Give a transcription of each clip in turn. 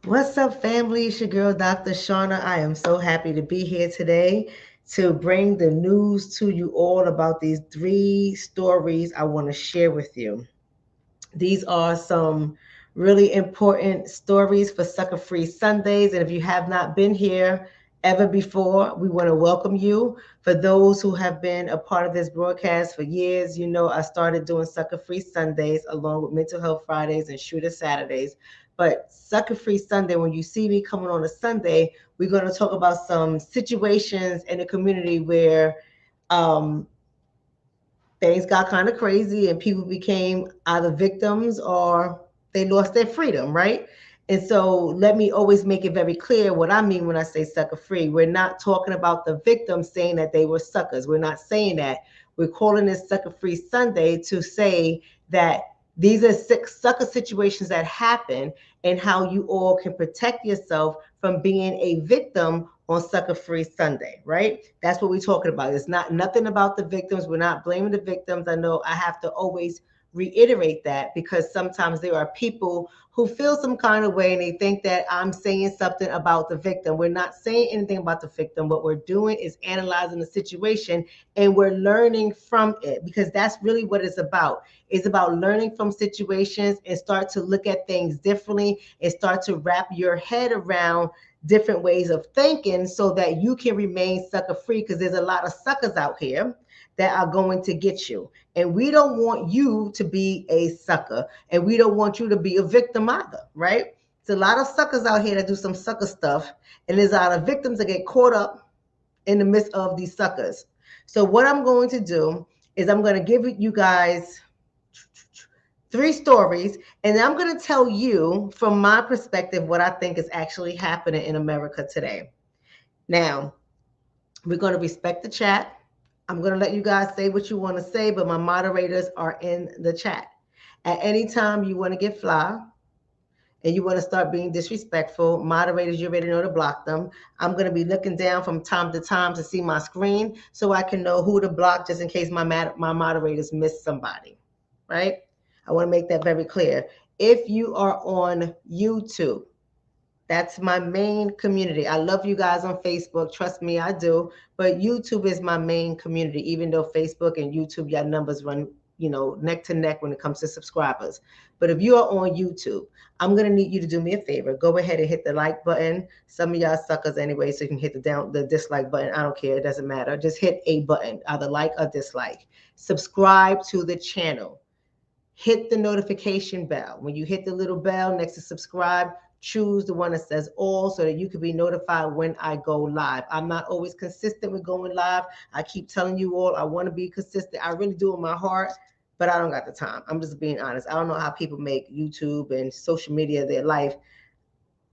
What's up, family? It's your girl, Dr. Shonna. I am so happy to be here today to bring the news to you all about these three stories I want to share with you. These are some really important stories for Sucka-Free Sundays. And if you have not been here ever before, we want to welcome you. For those who have been a part of this broadcast for years, you know I started doing Sucka-Free Sundays along with Mental Health Fridays and Shooter Saturdays. But Sucka-Free Sunday, when you see me coming on a Sunday, we're going to talk about some situations in the community where um, things got kind of crazy and people became either victims or they lost their freedom, right? And so let me always make it very clear what I mean when I say sucker free. We're not talking about the victims saying that they were suckers. We're not saying that. We're calling this Sucker Free Sunday to say that these are sucker situations that happen and how you all can protect yourself from being a victim on Sucker Free Sunday, right? That's what we're talking about. It's not nothing about the victims. We're not blaming the victims. I know I have to always reiterate that because sometimes there are people who feel some kind of way and they think that I'm saying something about the victim. We're not saying anything about the victim. What we're doing is analyzing the situation and we're learning from it because that's really what it's about. It's about learning from situations and start to look at things differently and start to wrap your head around different ways of thinking so that you can remain sucker free because there's a lot of suckers out here that are going to get you. And we don't want you to be a sucker and we don't want you to be a victim either, right? There's a lot of suckers out here that do some sucker stuff and there's a lot of victims that get caught up in the midst of these suckers. So what I'm going to do is I'm going to give you guys three stories, and I'm going to tell you from my perspective what I think is actually happening in America today. Now, we're going to respect the chat. I'm going to let you guys say what you want to say, but my moderators are in the chat. At any time you want to get fly and you want to start being disrespectful, moderators, you already know to block them. I'm going to be looking down from time to time to see my screen so I can know who to block just in case my moderators miss somebody, right? I want to make that very clear. If you are on YouTube, that's my main community. I love you guys on Facebook. Trust me, I do. But YouTube is my main community, even though Facebook and YouTube, your numbers run, neck to neck when it comes to subscribers. But if you are on YouTube, I'm going to need you to do me a favor. Go ahead and hit the like button. Some of y'all suckers anyway, so you can hit the dislike button. I don't care. It doesn't matter. Just hit a button, either like or dislike. Subscribe to the channel. Hit the notification bell. When you hit the little bell next to subscribe, choose the one that says all so that you can be notified when I go live. I'm not always consistent with going live. I keep telling you all I want to be consistent. I really do in my heart, but I don't got the time. I'm just being honest. I don't know how people make YouTube and social media their life.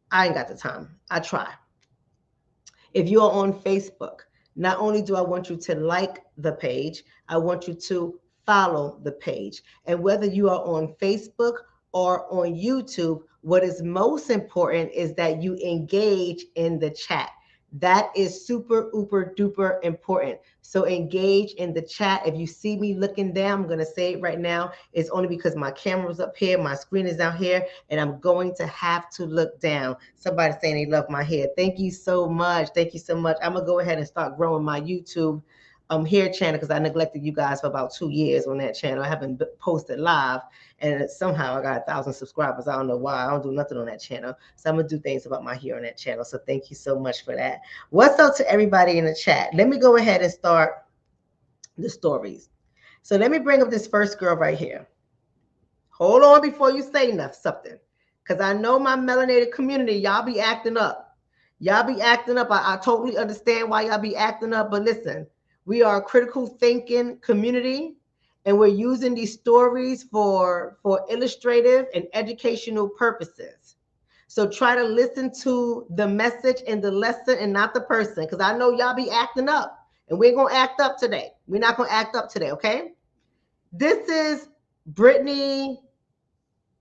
I ain't got the time. I try. If you are on Facebook, not only do I want you to like the page, I want you to follow the page. And whether you are on Facebook or on YouTube, what is most important is that you engage in the chat. That is super, uber, duper important. So engage in the chat. If you see me looking down, I'm going to say it right now. It's only because my camera's up here, my screen is down here, and I'm going to have to look down. Somebody saying they love my hair. Thank you so much. Thank you so much. I'm going to go ahead and start growing my YouTube hair channel because I neglected you guys for about 2 years on that channel. I haven't posted live, and somehow I got 1,000 subscribers. I don't know why. I don't do nothing on that channel. So I'm gonna do things about my hair on that channel. So thank you so much for that. What's up to everybody in the chat? Let me go ahead and start the stories. So let me bring up this first girl right here. Hold on before you say something, because I know my melanated community, y'all be acting up. Y'all be acting up. I totally understand why y'all be acting up, but listen, we are a critical thinking community, and we're using these stories for illustrative and educational purposes. So try to listen to the message and the lesson and not the person, because I know y'all be acting up, and we're going to act up today. We're not going to act up today, okay? This is Brittany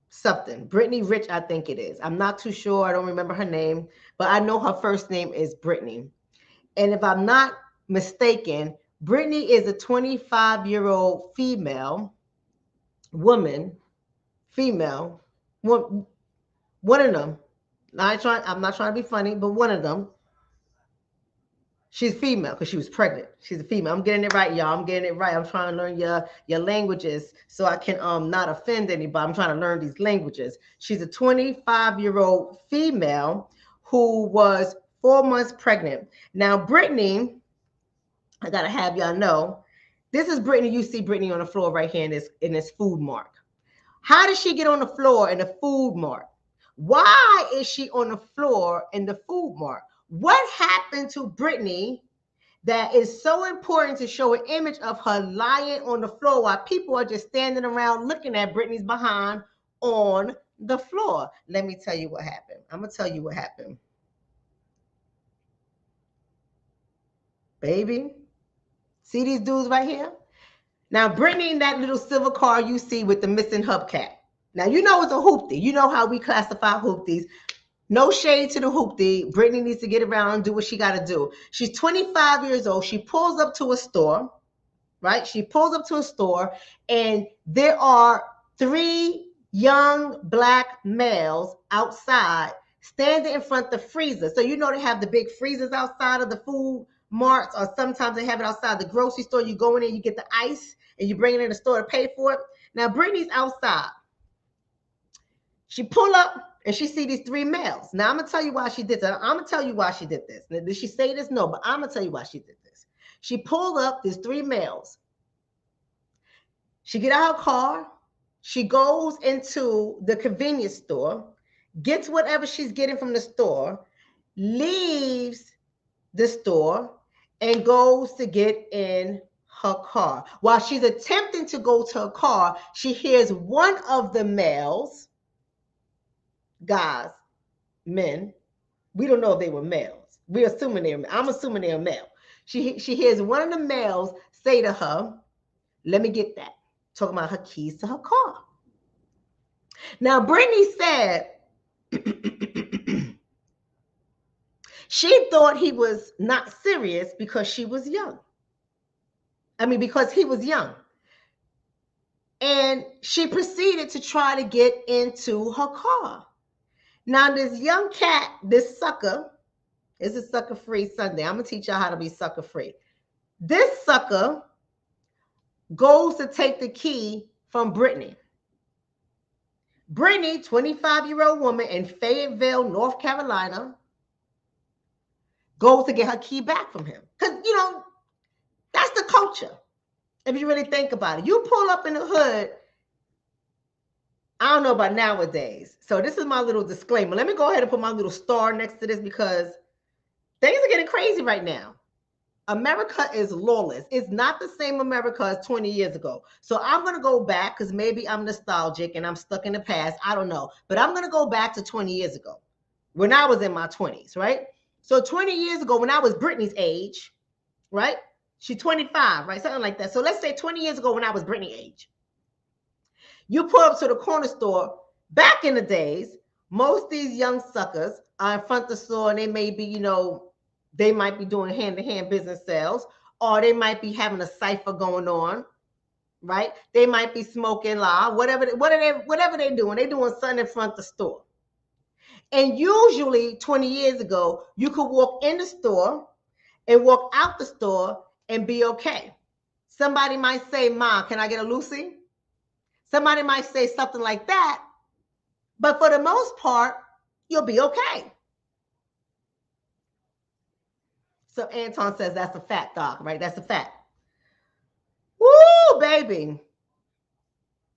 something. Brittany Rich, I think it is. I'm not too sure. I don't remember her name, but I know her first name is Brittany. And if I'm not mistaken, Brittany is a 25-year-old woman, female, one of them. I'm not trying to be funny, but one of them, she's female because she was pregnant. She's a female. I'm getting it right, y'all. I'm getting it right. I'm trying to learn your languages so I can not offend anybody. I'm trying to learn these languages. She's a 25-year-old female who was 4 months pregnant. Now, Brittany, I gotta have y'all know, this is Brittany. You see Brittany on the floor right here in this food mark. How did she get on the floor in the food mark? Why is she on the floor in the food mark? What happened to Brittany that is so important to show an image of her lying on the floor while people are just standing around looking at Brittany's behind on the floor? Let me tell you what happened. I'm going to tell you what happened. Baby, see these dudes right here? Now, Brittany in that little silver car you see with the missing hubcap. Now, you know it's a hoopty. You know how we classify hoopties. No shade to the hoopty. Brittany needs to get around and do what she got to do. She's 25 years old. She pulls up to a store, right? She pulls up to a store, and there are 3 young black males outside standing in front of the freezer. So you know they have the big freezers outside of the food marts, or sometimes they have it outside the grocery store. You go in there, you get the ice, and you bring it in the store to pay for it. Now, Brittany's outside. She pull up and she see these 3 males. Now, I'm going to tell you why she did that. I'm going to tell you why she did this. Now, did she say this? No, but I'm going to tell you why she did this. She pulled up these 3 males. She get out her car. She goes into the convenience store, gets whatever she's getting from the store, leaves the store, and goes to get in her car. While she's attempting to go to her car, she hears one of the males, guys, men, we don't know if they were males. We're assuming they're, I'm assuming they're male. She hears one of the males say to her, "Let me get that." Talking about her keys to her car. Now, Brittany said she thought he was not serious because she was young. Because he was young. And she proceeded to try to get into her car. Now, this young cat, this sucker, is a Sucka-Free Sunday. I'm going to teach y'all how to be Sucka-Free. This sucker goes to take the key from Brittany. Brittany, 25-year-old woman in Fayetteville, North Carolina, goes to get her key back from him. Because, that's the culture. If you really think about it, you pull up in the hood. I don't know about nowadays. So this is my little disclaimer. Let me go ahead and put my little star next to this because things are getting crazy right now. America is lawless. It's not the same America as 20 years ago. So I'm going to go back because maybe I'm nostalgic and I'm stuck in the past. I don't know. But I'm going to go back to 20 years ago when I was in my 20s, right? So 20 years ago when I was Brittany's age, right? She's 25, right? Something like that. So let's say 20 years ago when I was Brittany's age. You pull up to the corner store. Back in the days, most of these young suckers are in front of the store and they may be, they might be doing hand-to-hand business sales, or they might be having a cipher going on, right? They might be smoking loud, whatever they're doing. They're doing something in front of the store. And usually 20 years ago, you could walk in the store and walk out the store and be okay. Somebody might say, "Mom, can I get a Lucy?" Somebody might say something like that. But for the most part, you'll be okay. So Anton says that's a fact, Doc, right? That's a fact. Woo, baby.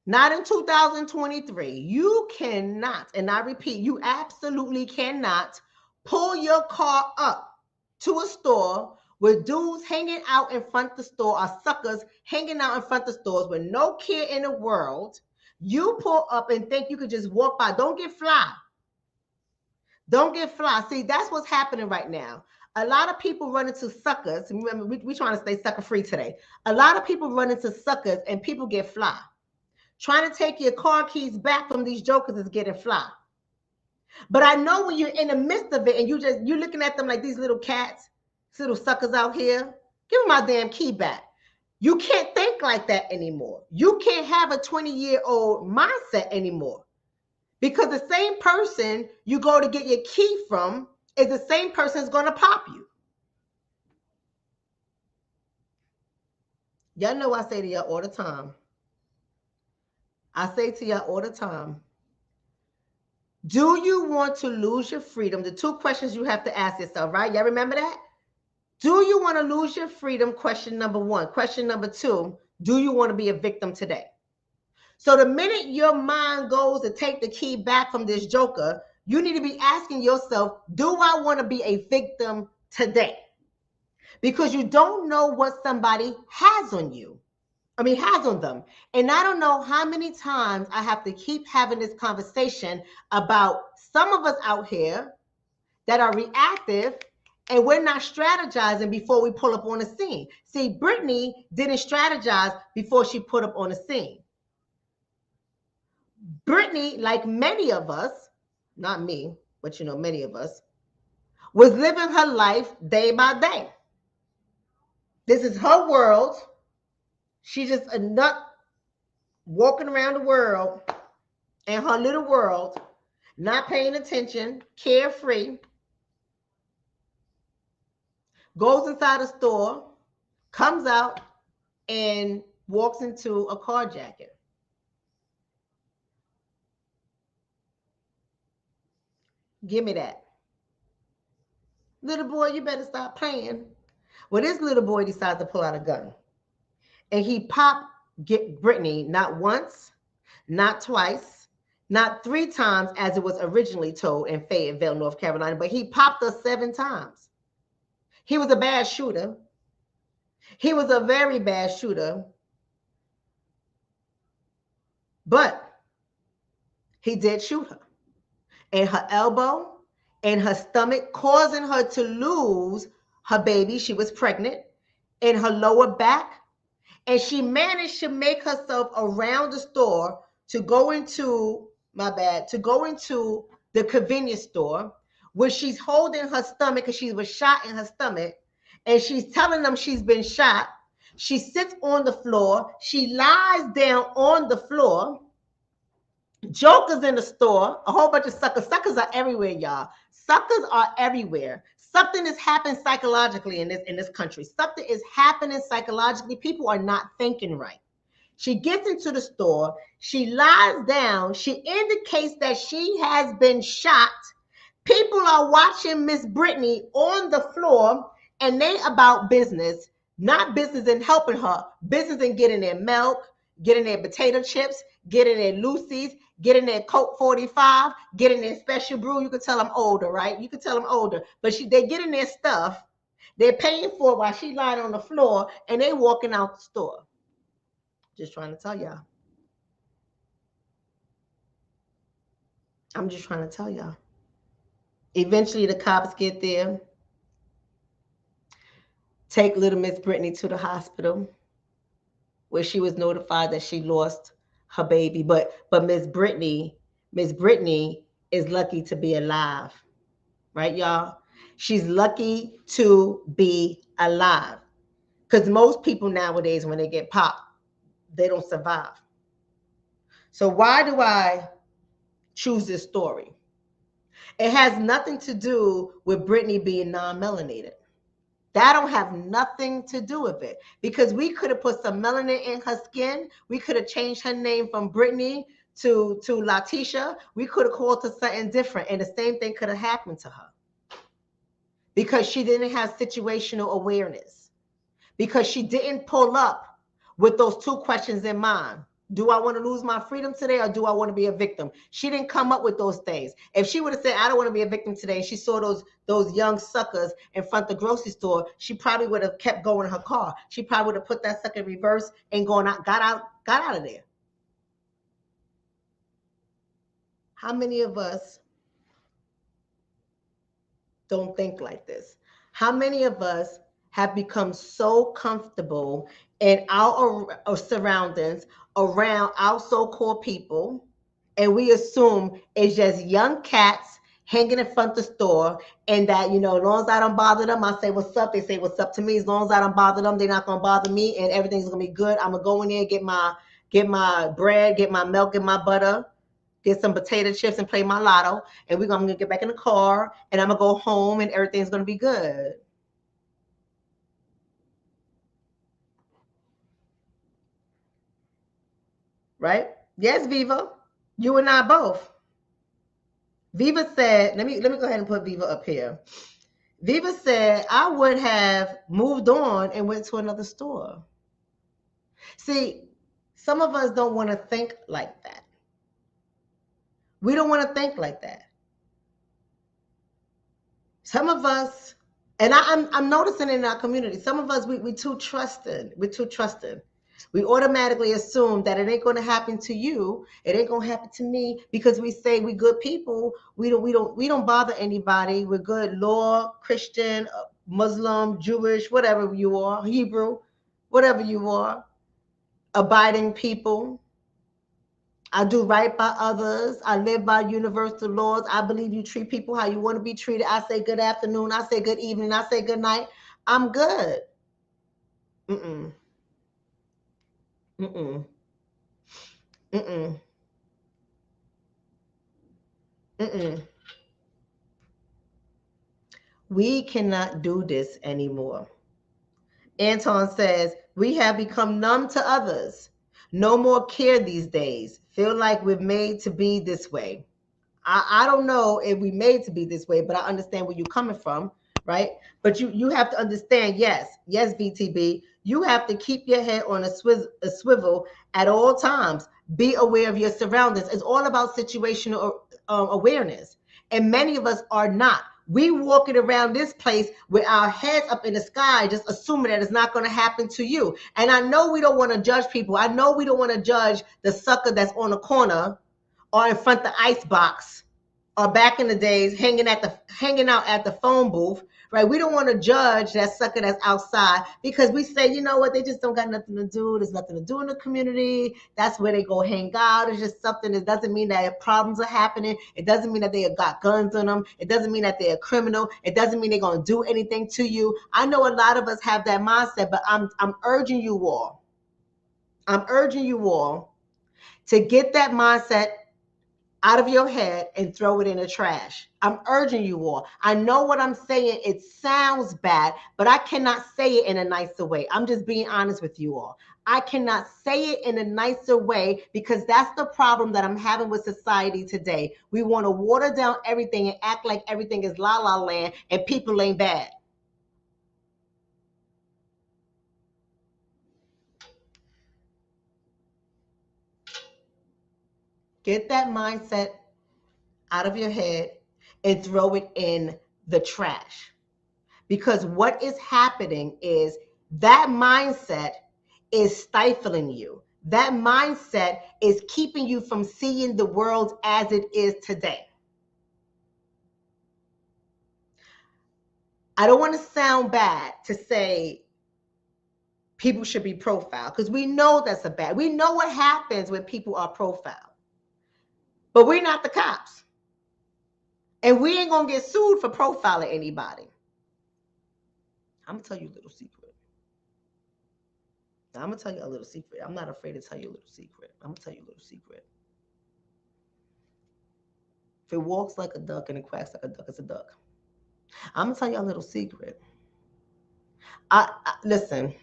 Not in 2023. You cannot, and I repeat, you absolutely cannot pull your car up to a store with dudes hanging out in front of the store or suckers hanging out in front of stores with no care in the world. You pull up and think you could just walk by. Don't get fly. Don't get fly. See, that's what's happening right now. A lot of people run into suckers. Remember, we're trying to stay sucker-free today. A lot of people run into suckers and people get fly. Trying to take your car keys back from these jokers is getting fly. But I know when you're in the midst of it and you're looking at them like these little cats, little suckers out here, give me my damn key back. You can't think like that anymore. You can't have a 20-year-old mindset anymore Because the same person you go to get your key from is the same person that's going to pop you. Y'all know I say to y'all all the time. I say to y'all all the time, do you want to lose your freedom? The two questions you have to ask yourself, right? Y'all remember that? Do you want to lose your freedom? Question number one. Question number two, do you want to be a victim today? So the minute your mind goes to take the key back from this joker, you need to be asking yourself, do I want to be a victim today? Because you don't know what somebody has on you. Has on them. And I don't know how many times I have to keep having this conversation about some of us out here that are reactive and we're not strategizing before we pull up on the scene. See, Brittany didn't strategize before she put up on the scene. Brittany, like many of us, not me, but many of us, was living her life day by day. This is her world. She's just a nut walking around the world in her little world, not paying attention, carefree, goes inside a store, comes out, and walks into a carjacking. Give me that. Little boy, you better stop playing. Well, this little boy decides to pull out a gun. And he get Brittany not once, not twice, not 3 times as it was originally told in Fayetteville, North Carolina, but he popped us 7 times. He was a bad shooter. He was a very bad shooter. But he did shoot her in her elbow, in her stomach, causing her to lose her baby. She was pregnant, in her lower back. And she managed to make herself around the store to go into, the convenience store where she's holding her stomach because she was shot in her stomach. And she's telling them she's been shot. She sits on the floor. She lies down on the floor. Jokers in the store, a whole bunch of suckers. Suckers are everywhere, y'all. Suckers are everywhere. Something is happening psychologically in this country. Something is happening psychologically. People are not thinking right. She gets into the store. She lies down. She indicates that she has been shot. People are watching Miss Brittany on the floor, and they about business, not business in helping her, business in getting their milk, getting their potato chips, getting their Lucy's, getting their Coke 45, getting their special brew. You can tell I'm older, right? You can tell I'm older. But they're getting their stuff. They're paying for it while she's lying on the floor, and they walking out the store. Just trying to tell y'all. I'm just trying to tell y'all. Eventually, the cops get there, take little Miss Brittany to the hospital, where she was notified that she lost her baby. But Miss Brittany is lucky to be alive, right, y'all? She's lucky to be alive, because most people nowadays, when they get popped, they don't survive. So why do I choose this story? It has nothing to do with Brittany being non-melanated. That don't have nothing to do with it, because we could have put some melanin in her skin. We could have changed her name from Brittany to Latisha. We could have called her something different, and the same thing could have happened to her, because she didn't have situational awareness, because she didn't pull up with those 2 questions in mind. Do I want to lose my freedom today, or do I want to be a victim? She didn't come up with those things. If she would have said, I don't want to be a victim today, and she saw those young suckers in front of the grocery store, she probably would have kept going in her car. She probably would have put that sucker in reverse and got out of there. How many of us don't think like this? How many of us have become so comfortable in our surroundings, around our so-called people, and we assume it's just young cats hanging in front of the store, and that, as long as I don't bother them, I say what's up, they say what's up to me. As long as I don't bother them, they're not gonna bother me, and everything's gonna be good. I'm gonna go in there, get my bread, get my milk, get my butter, get some potato chips and play my lotto, and I'm gonna get back in the car and I'm gonna go home and everything's gonna be good. Right? Yes, Viva. You and I both. Viva said, let me go ahead and put Viva up here. Viva said, I would have moved on and went to another store. See, some of us don't want to think like that. We don't want to think like that. Some of us, and I'm noticing in our community, some of us, we too trusting. We're too trusting. We automatically assume that it ain't going to happen to you. It ain't going to happen to me because we say we good people. We don't bother anybody. We're good law, Christian, Muslim, Jewish, whatever you are, Hebrew, whatever you are, abiding people. I do right by others. I live by universal laws. I believe you treat people how you want to be treated. I say good afternoon. I say good evening. I say good night. I'm good. Mm-mm. Mm-mm. Mm-mm. Mm-mm. We cannot do this anymore. Anton says, we have become numb to others. No more care these days. Feel like we're made to be this way. I don't know if we made to be this way, but I understand where you're coming from, right? But you have to understand, yes, VTB, you have to keep your head on a swivel at all times. Be aware of your surroundings. It's all about situational awareness. And many of us are not. We walking around this place with our heads up in the sky, just assuming that it's not going to happen to you. And I know we don't want to judge people. I know we don't want to judge the sucker that's on the corner or in front of the ice box, or back in the days hanging out at the phone booth, right? We don't want to judge that sucker that's outside because we say, you know what, they just don't got nothing to do. There's nothing to do in the community. That's where they go hang out. It's just something. That doesn't mean that problems are happening. It doesn't mean that they got guns on them. It doesn't mean that they're a criminal. It doesn't mean they're going to do anything to you. I know a lot of us have that mindset, but I'm urging you all. I'm urging you all to get that mindset out of your head and throw it in the trash. I'm urging you all. I know what I'm saying. It sounds bad, but I cannot say it in a nicer way. I'm just being honest with you all. I cannot say it in a nicer way because that's the problem that I'm having with society today. We want to water down everything and act like everything is la la land and people ain't bad. Get that mindset out of your head and throw it in the trash. Because what is happening is that mindset is stifling you. That mindset is keeping you from seeing the world as it is today. I don't want to sound bad to say people should be profiled because we know that's a bad. We know what happens when people are profiled. But we're not the cops. And we ain't going to get sued for profiling anybody. I'm going to tell you a little secret. I'm going to tell you a little secret. I'm not afraid to tell you a little secret. I'm going to tell you a little secret. If it walks like a duck and it quacks like a duck, it's a duck. I'm going to tell you a little secret. Listen,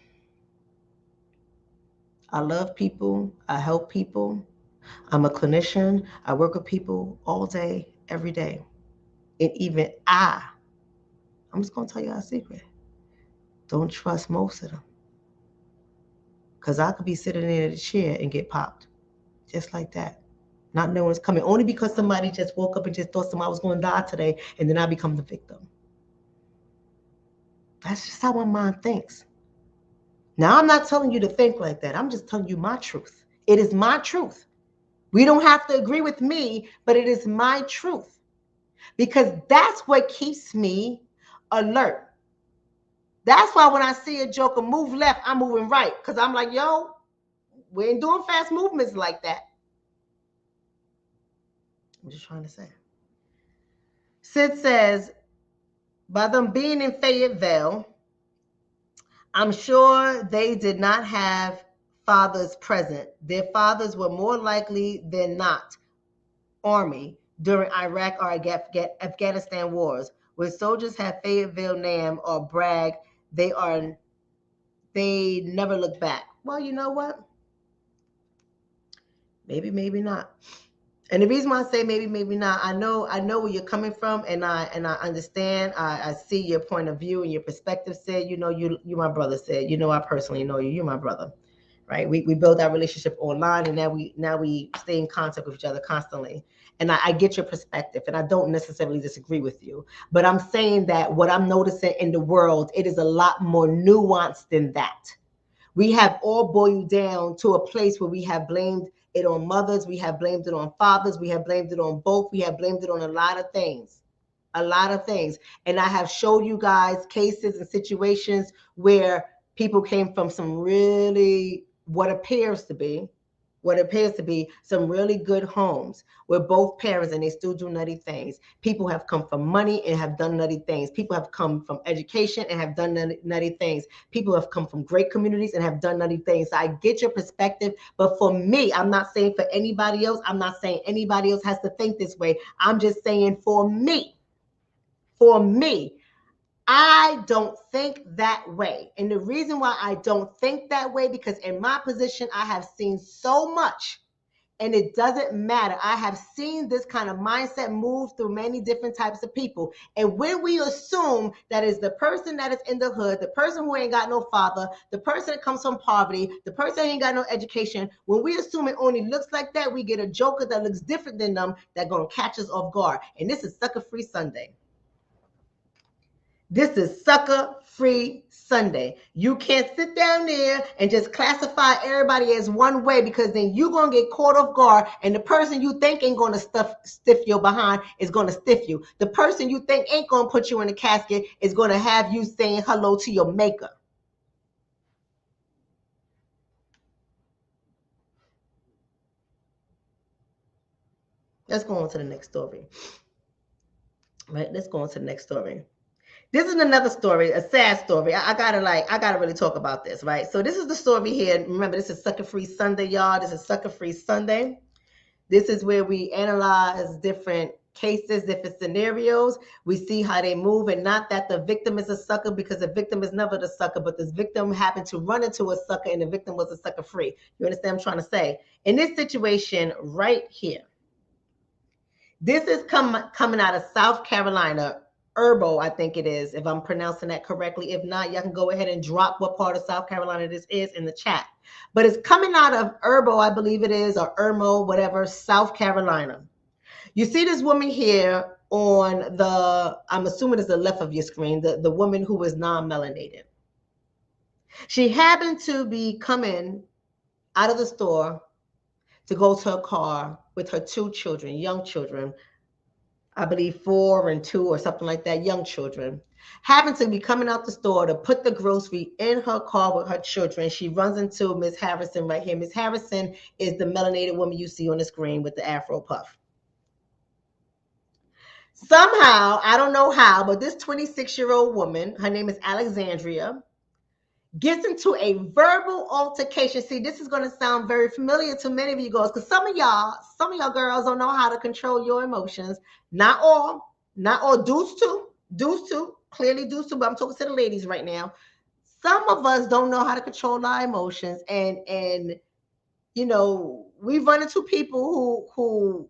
I love people. I help people. I'm a clinician. I work with people all day, every day. And even I'm just going to tell you a secret. Don't trust most of them. Because I could be sitting in a chair and get popped. Just like that. Not knowing it's coming. Only because somebody just woke up and just thought somebody was going to die today. And then I become the victim. That's just how my mind thinks. Now, I'm not telling you to think like that. I'm just telling you my truth. It is my truth. We don't have to agree with me, but it is my truth. Because that's what keeps me alert. That's why when I see a joker move left, I'm moving right. Because I'm like, yo, we ain't doing fast movements like that. I'm just trying to say. Sid says, by them being in Fayetteville, I'm sure they did not have fathers present. Their fathers were more likely than not army during Iraq or Afghanistan wars. When soldiers have Fayetteville Nam or brag, they never look back. Well, you know what? Maybe not. And the reason why I say maybe not, I know where you're coming from, and I understand. I see your point of view and your perspective. Said, you my brother. Said, I personally know you. You're my brother, right? We built our relationship online, and now we stay in contact with each other constantly. And I get your perspective, and I don't necessarily disagree with you. But I'm saying that what I'm noticing in the world, it is a lot more nuanced than that. We have all boiled down to a place where we have blamed it on mothers, we have blamed it on fathers, we have blamed it on both, we have blamed it on a lot of things. A lot of things. And I have showed you guys cases and situations where people came from some really what appears to be some really good homes where both parents, and they still do nutty things. People have come from money and have done nutty things. People have come from education and have done nutty things. People have come from great communities and have done nutty things. So I get your perspective, but for me, I'm not saying for anybody else. I'm not saying anybody else has to think this way. I'm just saying for me, I don't think that way. And the reason why I don't think that way, because in my position, I have seen so much, and it doesn't matter. I have seen this kind of mindset move through many different types of people. And when we assume that is the person that is in the hood, the person who ain't got no father, the person that comes from poverty, the person who ain't got no education, when we assume it only looks like that, we get a joker that looks different than them that gonna catch us off guard. And this is Sucka-Free Sunday. This is Sucka-Free Sunday. You can't sit down there and just classify everybody as one way, because then you're going to get caught off guard, and the person you think ain't going to stiff your behind is going to stiff you. The person you think ain't going to put you in a casket is going to have you saying hello to your maker. Let's go on to the next story. Right? Let's go on to the next story. This is another story, a sad story. I gotta really talk about this, right? So this is the story here. Remember, this is Sucka-Free Sunday, y'all. This is Sucka-Free Sunday. This is where we analyze different cases, different scenarios. We see how they move, and not that the victim is a sucker, because the victim is never the sucker, but this victim happened to run into a sucker, and the victim was a sucker-free. You understand what I'm trying to say? In this situation right here, this is coming out of South Carolina, Herbal, I think it is, if I'm pronouncing that correctly. If not, y'all can go ahead and drop what part of South Carolina this is in the chat. But it's coming out of Herbal, I believe it is, or Irmo, whatever, South Carolina. You see this woman here on the, I'm assuming it's the left of your screen, the woman who is non-melanated. She happened to be coming out of the store to go to her car with her two children, young children, I believe 4 and 2 or something like that, young children, happened to be coming out the store to put the grocery in her car with her children. She runs into Miss Harrison right here. Miss Harrison is the melanated woman you see on the screen with the Afro puff. Somehow, I don't know how, but this 26-year-old woman, her name is Alexandria, gets into a verbal altercation. See, this is going to sound very familiar to many of you girls, because some of y'all girls don't know how to control your emotions. Not all, dudes too, clearly dudes too, but I'm talking to the ladies right now. Some of us don't know how to control our emotions, and you know, we run into people who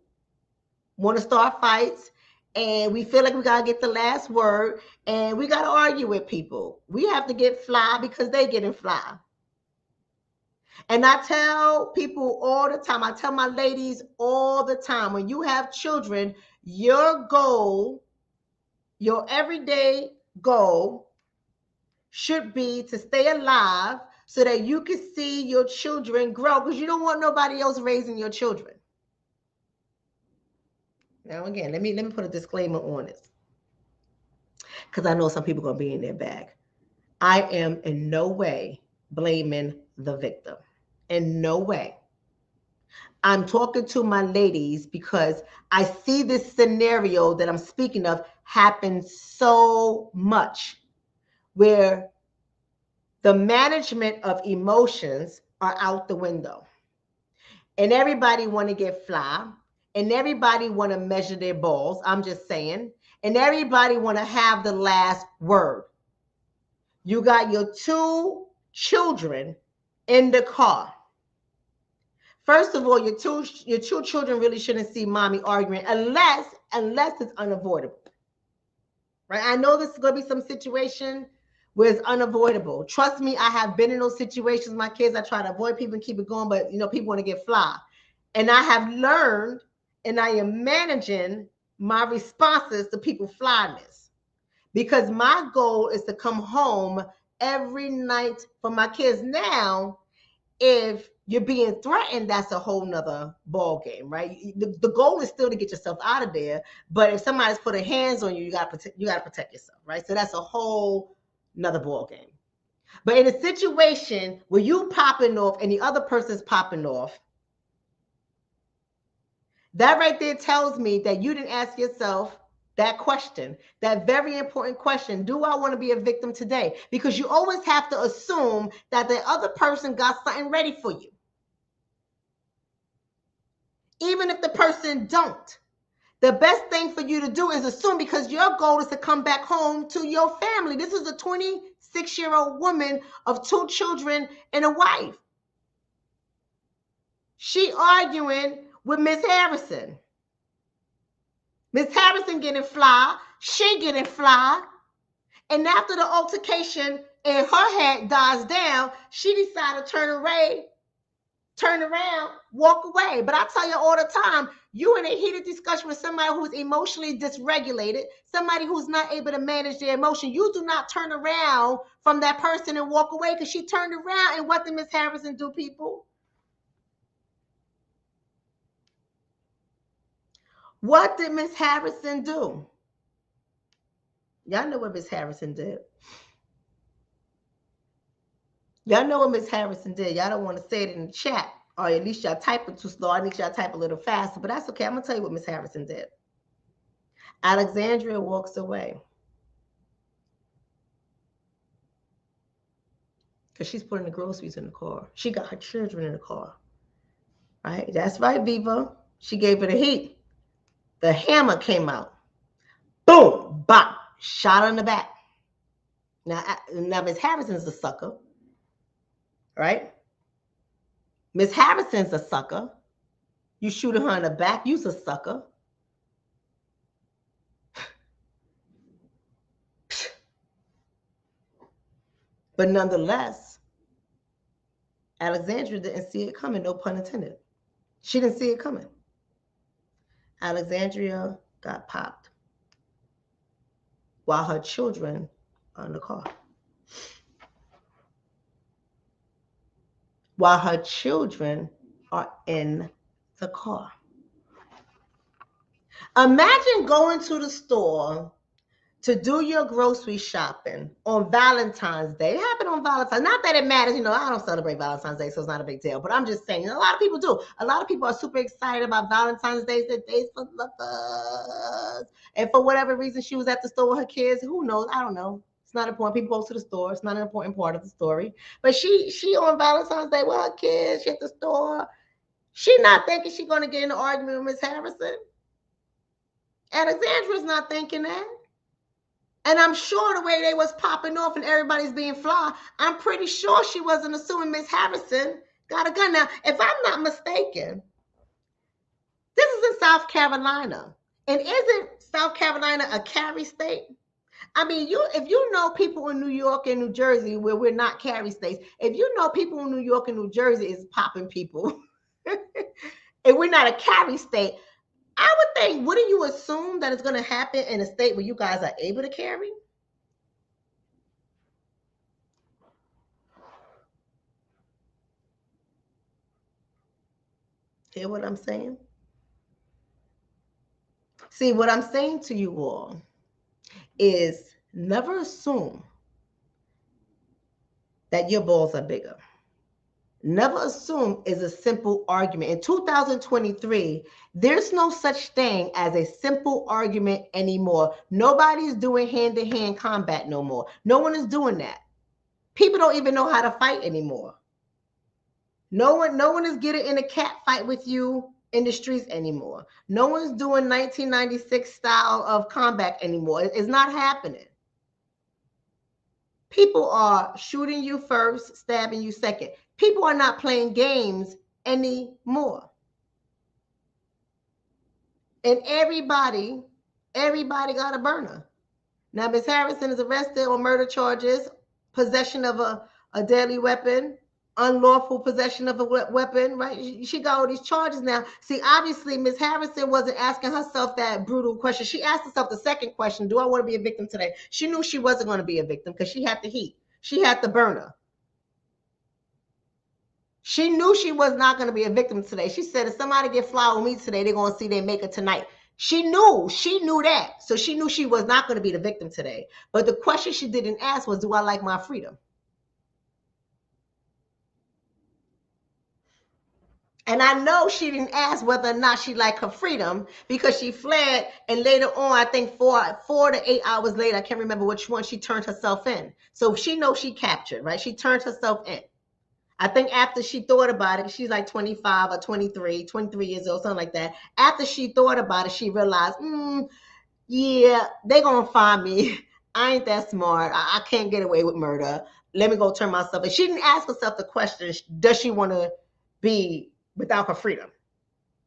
want to start fights, and we feel like we gotta get the last word, and we gotta argue with people. We have to get fly because they getting fly. And I tell people all the time, I tell my ladies all the time, when you have children, your goal, your everyday goal should be to stay alive so that you can see your children grow, because you don't want nobody else raising your children. Now, again, let me put a disclaimer on this, because I know some people are going to be in their bag. I am in no way blaming the victim. In no way. I'm talking to my ladies because I see this scenario that I'm speaking of happen so much, where the management of emotions are out the window. And everybody want to get fly. and everybody want to measure their balls. I'm just saying. And everybody want to have the last word. You got your 2 children in the car. First of all, your two children really shouldn't see mommy arguing unless it's unavoidable. Right? I know this is going to be some situation where it's unavoidable. Trust me, I have been in those situations. My kids, I try to avoid people and keep it going, but people want to get fly. And I have learned, and I am managing my responses to people flyness, because my goal is to come home every night for my kids. Now, if you're being threatened, that's a whole nother ball game, right? The goal is still to get yourself out of there, but if somebody's putting hands on you, you gotta protect yourself, right? So that's a whole nother ball game. But in a situation where you popping off and the other person's popping off, that right there tells me that you didn't ask yourself that question, that very important question. Do I want to be a victim today? Because you always have to assume that the other person got something ready for you. Even if the person don't. The best thing for you to do is assume, because your goal is to come back home to your family. This is a 26-year-old woman of 2 children and a wife. She arguing with Miss Harrison. Miss Harrison getting fly, she getting fly. And after the altercation in her head dies down, she decided to turn around, walk away. But I tell you all the time, you in a heated discussion with somebody who's emotionally dysregulated, somebody who's not able to manage their emotion, you do not turn around from that person and walk away, because she turned around. And what did Miss Harrison do, people? What did Miss Harrison do? Y'all know what Miss Harrison did. Y'all know what Miss Harrison did. Y'all don't want to say it in the chat, or at least y'all type it too slow. I need y'all type a little faster, but that's okay. I'm going to tell you what Miss Harrison did. Alexandria walks away because she's putting the groceries in the car. She got her children in the car. Right? That's right, Viva. She gave it a heat. The hammer came out. Boom, bop, shot her in the back. Now Miss Harrison's a sucker. Right? Miss Harrison's a sucker. You shooting her in the back, you's a sucker. But nonetheless, Alexandria didn't see it coming, no pun intended. She didn't see it coming. Alexandria got popped while her children are in the car. While her children are in the car. Imagine going to the store to do your grocery shopping on Valentine's Day. It happened on Valentine's. Not that it matters, I don't celebrate Valentine's Day, so it's not a big deal. But I'm just saying, a lot of people do. A lot of people are super excited about Valentine's Day, the days for lovers. And for whatever reason, she was at the store with her kids. Who knows? I don't know. It's not important. People go to the store. It's not an important part of the story. But she on Valentine's Day with her kids. She at the store. She not thinking she's going to get in an argument with Miss Harrison. Alexandra's not thinking that. And I'm sure the way they was popping off and everybody's being fly, I'm pretty sure she wasn't assuming Miss Harrison got a gun. Now, if I'm not mistaken, this is in South Carolina. And isn't South Carolina a carry state? I mean, if you know people in New York and New Jersey, where we're not carry states, if you know people in New York and New Jersey is popping people, and we're not a carry state, I would think, wouldn't you assume that it's going to happen in a state where you guys are able to carry? Hear what I'm saying? See, what I'm saying to you all is never assume that your balls are bigger. Never assume is a simple argument. In 2023, there's no such thing as a simple argument anymore. Nobody's doing hand-to-hand combat no more. No one is doing that. People don't even know how to fight anymore. No one is getting in a cat fight with you in the streets anymore. No one's doing 1996 style of combat anymore. It's not happening. People are shooting you first, stabbing you second. People are not playing games anymore. And everybody got a burner. Now, Ms. Harrison is arrested on murder charges, possession of a deadly weapon, unlawful possession of a weapon, right? She got all these charges now. See, obviously, Ms. Harrison wasn't asking herself that brutal question. She asked herself the second question, do I want to be a victim today? She knew she wasn't going to be a victim because she had the heat. She had the burner. She knew she was not going to be a victim today. She said, if somebody get fly with me today, they're going to see their maker tonight. She knew that. So she knew she was not going to be the victim today. But the question she didn't ask was, do I like my freedom? And I know she didn't ask whether or not she liked her freedom because she fled. And later on, I think 4 to 8 hours later, I can't remember which one, she turned herself in. So she knows she captured, right? She turned herself in. I think after she thought about it, she's like 25 or 23 years old, something like that. After she thought about it, she realized, yeah, they're going to find me. I ain't that smart. I can't get away with murder. Let me go turn myself in. She didn't ask herself the question, does she want to be without her freedom?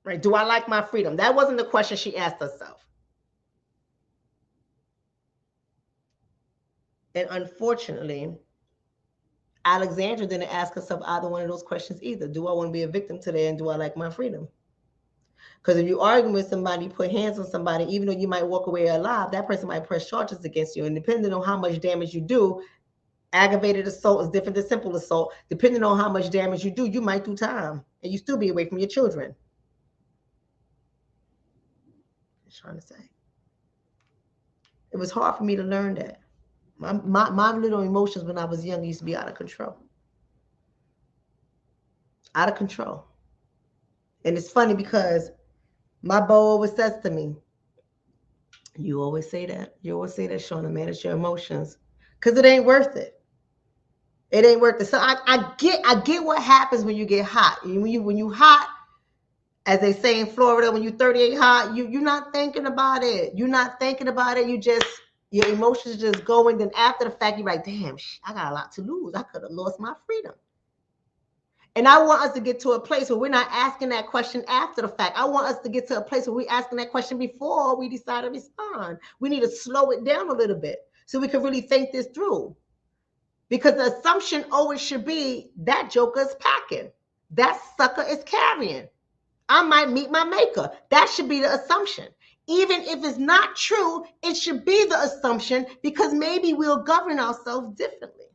Right? Do I like my freedom? That wasn't the question she asked herself. And unfortunately, Alexandra didn't ask herself either one of those questions either. Do I want to be a victim today, and do I like my freedom? Because if you argue with somebody, put hands on somebody, even though you might walk away alive, that person might press charges against you. And depending on how much damage you do, aggravated assault is different than simple assault. Depending on how much damage you do, you might do time, and you still be away from your children. I'm trying to say. It was hard for me to learn that. My little emotions when I was young used to be out of control. Out of control. And it's funny because my beau always says to me, you always say that. You always say that, Shonna, manage your emotions. Because it ain't worth it. It ain't worth it. So I get what happens when you get hot. When you hot, as they say in Florida, when you're 38 hot, you're not thinking about it. You're not thinking about it. Your emotions just go. And then after the fact, you're like, damn, I got a lot to lose. I could have lost my freedom. And I want us to get to a place where we're not asking that question after the fact. I want us to get to a place where we're asking that question before we decide to respond. We need to slow it down a little bit so we can really think this through. Because the assumption always should be that joker's packing. That sucker is carrying. I might meet my maker. That should be the assumption. Even if it's not true, it should be the assumption because maybe we'll govern ourselves differently.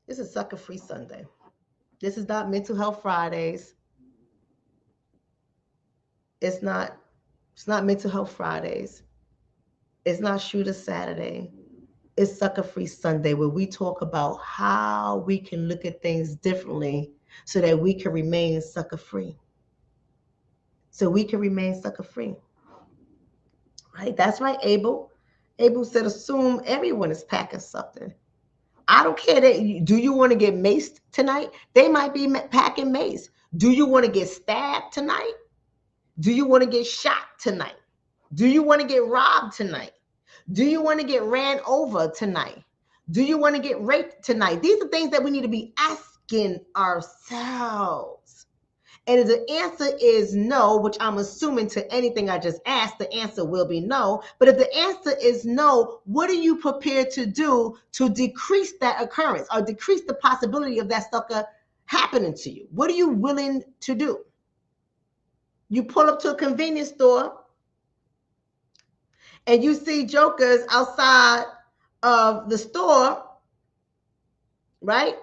This is Sucka-Free Sunday. This is not Mental Health Fridays. It's not Mental Health Fridays. It's not Shooter Saturday. It's Sucka-Free Sunday, where we talk about how we can look at things differently so that we can remain sucker-free. So we can remain sucker-free. Right? That's right, Abel. Abel said, assume everyone is packing something. I don't care. Do you want to get maced tonight? They might be packing mace. Do you want to get stabbed tonight? Do you want to get shot tonight? Do you want to get robbed tonight? Do you want to get ran over tonight? Do you want to get raped tonight? These are things that we need to be asking ourselves. And if the answer is no, which I'm assuming to anything I just asked, the answer will be no. But if the answer is no, what are you prepared to do to decrease that occurrence or decrease the possibility of that sucker happening to you? What are you willing to do? You pull up to a convenience store and you see jokers outside of the store, right?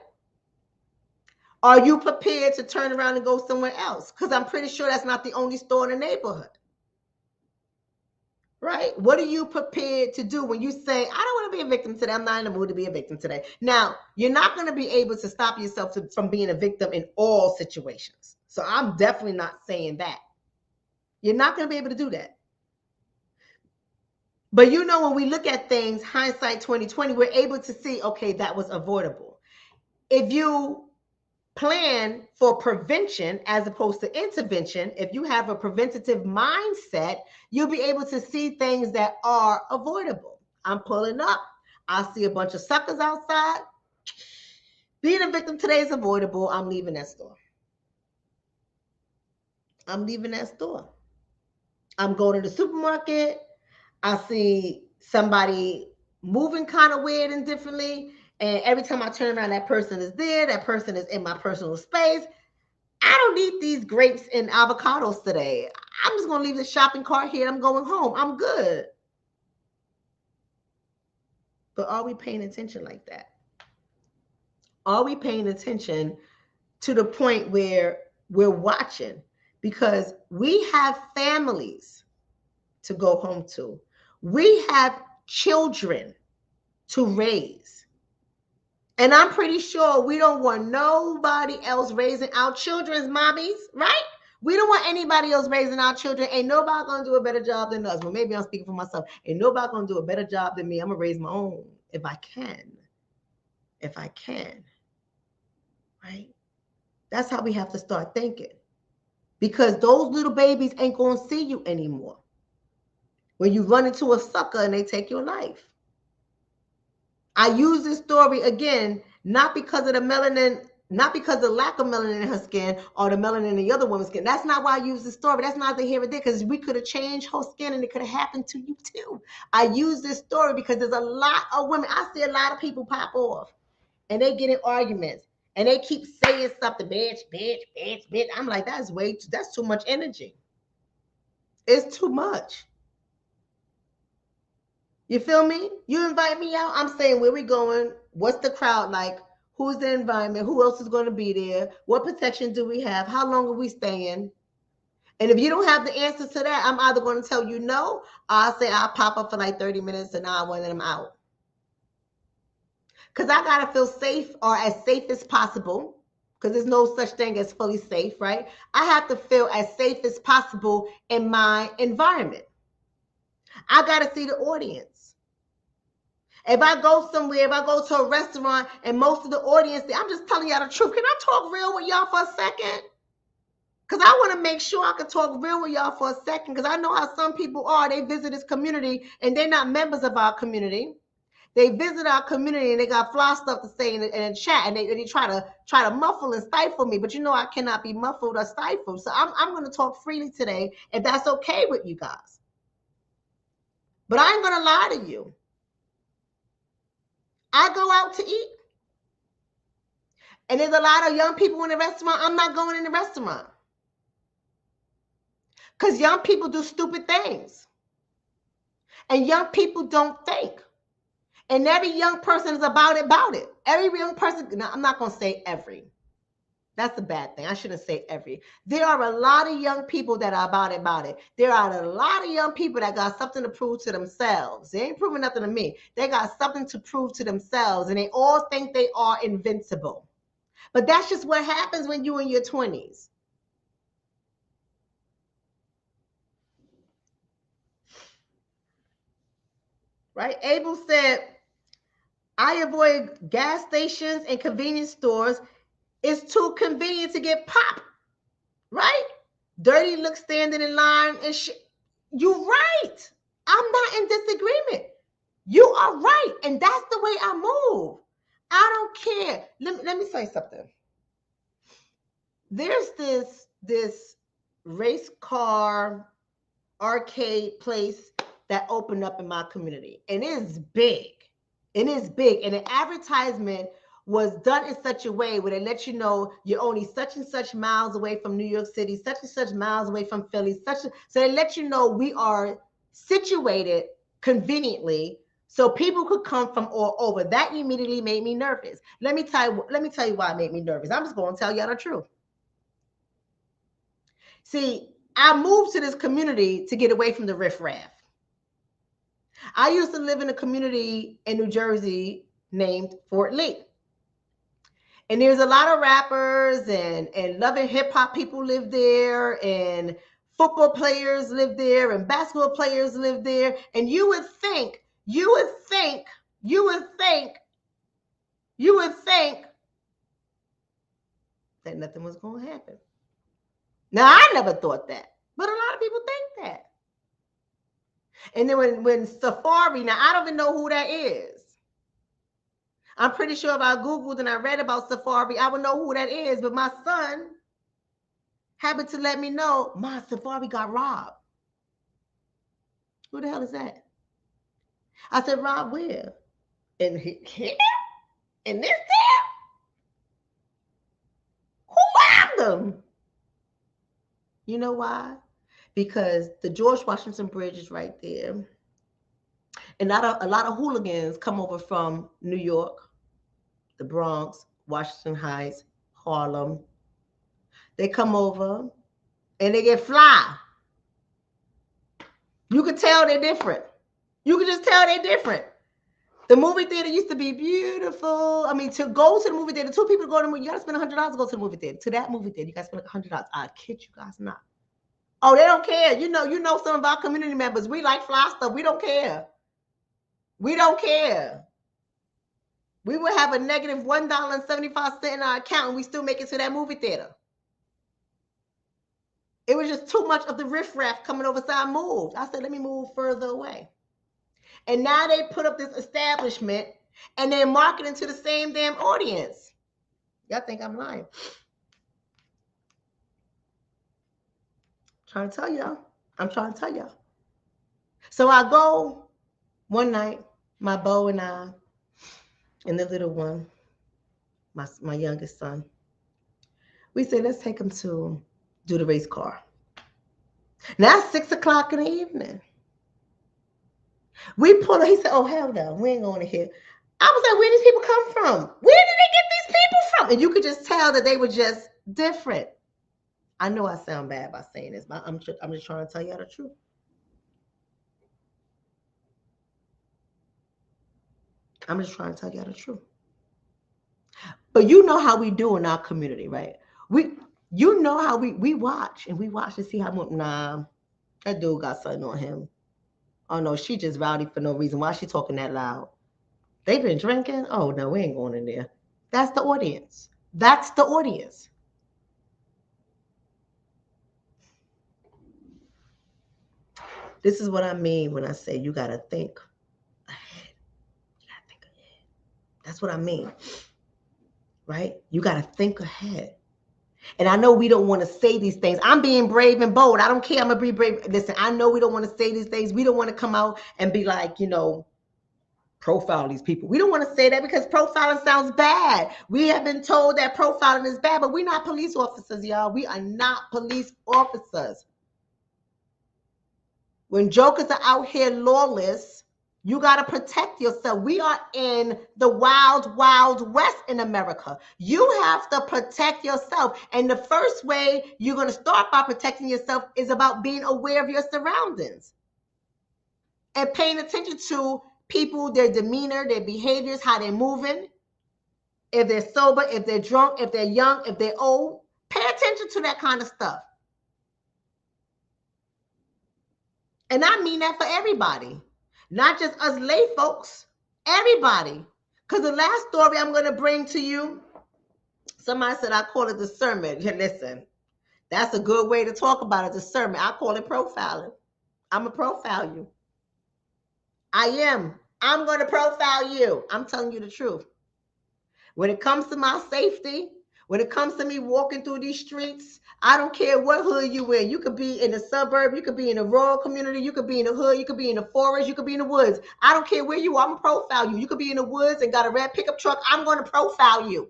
Are you prepared to turn around and go somewhere else? Because I'm pretty sure that's not the only store in the neighborhood. Right? What are you prepared to do when you say, I don't want to be a victim today. I'm not in the mood to be a victim today. Now, you're not going to be able to stop yourself from being a victim in all situations. So I'm definitely not saying that. You're not going to be able to do that. But you know, when we look at things, hindsight 2020, we're able to see, okay, that was avoidable. If you plan for prevention as opposed to intervention, if you have a preventative mindset, you'll be able to see things that are avoidable. I'm pulling up. I see a bunch of suckers outside. Being a victim today is avoidable. I'm leaving that store. I'm leaving that store. I'm going to the supermarket. I see somebody moving kind of weird and differently. And every time I turn around, that person is there. That person is in my personal space. I don't need these grapes and avocados today. I'm just going to leave the shopping cart here. I'm going home. I'm good. But are we paying attention like that? Are we paying attention to the point where we're watching? Because we have families to go home to. We have children to raise. And I'm pretty sure we don't want nobody else raising our children's mommies, right? We don't want anybody else raising our children. Ain't nobody gonna do a better job than us. Well, maybe I'm speaking for myself. Ain't nobody gonna do a better job than me. I'm gonna raise my own if I can. If I can, right? That's how we have to start thinking. Because those little babies ain't gonna see you anymore when you run into a sucker and they take your life. I use this story again, not because of the melanin, not because of the lack of melanin in her skin or the melanin in the other woman's skin. That's not why I use this story. That's not the here or there, because we could have changed her skin and it could have happened to you too. I use this story because there's a lot of women. I see a lot of people pop off and they get in arguments and they keep saying something, bitch, bitch, bitch, bitch. I'm like, that's too much energy. It's too much. You feel me? You invite me out. I'm saying, where we going? What's the crowd like? Who's the environment? Who else is going to be there? What protection do we have? How long are we staying? And if you don't have the answer to that, I'm either going to tell you no, or I'll say I'll pop up for like 30 minutes, an hour, and then I'm out. Because I got to feel safe, or as safe as possible, because there's no such thing as fully safe, right? I have to feel as safe as possible in my environment. I got to see the audience. If I go somewhere, if I go to a restaurant and most of the audience, I'm just telling y'all the truth. Can I talk real with y'all for a second? Because I want to make sure I can talk real with y'all for a second, because I know how some people are. They visit this community and they're not members of our community. They visit our community and they got fly stuff to say in the chat, and they try to muffle and stifle me. But you know I cannot be muffled or stifled. So I'm going to talk freely today, if that's okay with you guys. But I ain't going to lie to you. I go out to eat, and there's a lot of young people in the restaurant. I'm not going in the restaurant because young people do stupid things, and young people don't think. And every young person is about it. Every young person, now I'm not going to say every. That's a bad thing. I shouldn't say every. There are a lot of young people that are about it. There are a lot of young people that got something to prove to themselves. They ain't proving nothing to me. They got something to prove to themselves, and they all think they are invincible. But that's just what happens when you're in your 20s. Right? Abel said, I avoid gas stations and convenience stores. It's too convenient to get popped. Right? Dirty look standing in line and shit. You're right. I'm not in disagreement. You are right. And that's the way I move. I don't care. Let me say something. There's this race car arcade place that opened up in my community. And it's big. And it's big. And the advertisement was done in such a way where they let you know you're only such and such miles away from New York City, such and such miles away from Philly, so they let you know we are situated conveniently so people could come from all over. That immediately made me nervous. Let me tell you why it made me nervous. I'm just going to tell y'all the truth. See, I moved to this community to get away from the riffraff. I used to live in a community in New Jersey named Fort Lee. And there's a lot of rappers and loving hip hop people live there, and football players live there, and basketball players live there. And you would think that nothing was going to happen. Now, I never thought that, but a lot of people think that. And then when Safari, now I don't even know who that is. I'm pretty sure if I Googled and I read about Safari, I would know who that is. But my son happened to let me know, my Safari got robbed. Who the hell is that? I said, Rob, where? In here? In this town? Who robbed them? You know why? Because the George Washington Bridge is right there. And a lot of hooligans come over from New York, the Bronx, Washington Heights, Harlem. They come over and they get fly. You could tell they're different. You could just tell they're different. The movie theater used to be beautiful. I mean, to go to the movie theater, two people go to the movie, you got to spend $100 to go to the movie theater. To that movie theater, you got to spend $100. I kid you guys not. Oh, they don't care. You know some of our community members, we like fly stuff. We don't care. We don't care. We would have a negative $1.75 in our account and we still make it to that movie theater. It was just too much of the riffraff coming over, so I moved. I said, let me move further away. And now they put up this establishment and they're marketing to the same damn audience. Y'all think I'm lying? I'm trying to tell y'all. I'm trying to tell y'all. So I go one night, my beau and I, and the little one, my youngest son, we said, let's take him to do the race car. Now it's 6 o'clock in the evening. We pull up, he said, oh, hell no, we ain't going to here. I was like, where these people come from? Where did they get these people from? And you could just tell that they were just different. I know I sound bad by saying this, but I'm just trying to tell y'all the truth. I'm just trying to tell y'all the truth. But you know how we do in our community, right? You know how we watch and see how much, nah, that dude got something on him. Oh no, she just rowdy for no reason. Why is she talking that loud? They've been drinking? Oh no, we ain't going in there. That's the audience. That's the audience. This is what I mean when I say you gotta think ahead. You gotta think ahead. That's what I mean. Right? You gotta think ahead. And I know we don't want to say these things. I'm being brave and bold. I don't care. I'm going to be brave. Listen, I know we don't want to say these things. We don't want to come out and be like, profile these people. We don't want to say that because profiling sounds bad. We have been told that profiling is bad, but we're not police officers, y'all. We are not police officers. When jokers are out here lawless, you got to protect yourself. We are in the wild, wild west in America. You have to protect yourself. And the first way you're going to start by protecting yourself is about being aware of your surroundings and paying attention to people, their demeanor, their behaviors, how they're moving, if they're sober, if they're drunk, if they're young, if they're old. Pay attention to that kind of stuff. And I mean that for everybody. Not just us lay folks, everybody. Because the last story I'm going to bring to you, somebody said I call it discernment. Yeah, listen, that's a good way to talk about it, discernment. I call it profiling. I'm going to profile you. I am. I'm going to profile you. I'm telling you the truth. When it comes to my safety, when it comes to me walking through these streets, I don't care what hood you in. You could be in the suburb, you could be in a rural community, you could be in the hood, you could be in the forest, you could be in the woods. I don't care where you are, I'm gonna profile you. You could be in the woods and got a red pickup truck, I'm gonna profile you.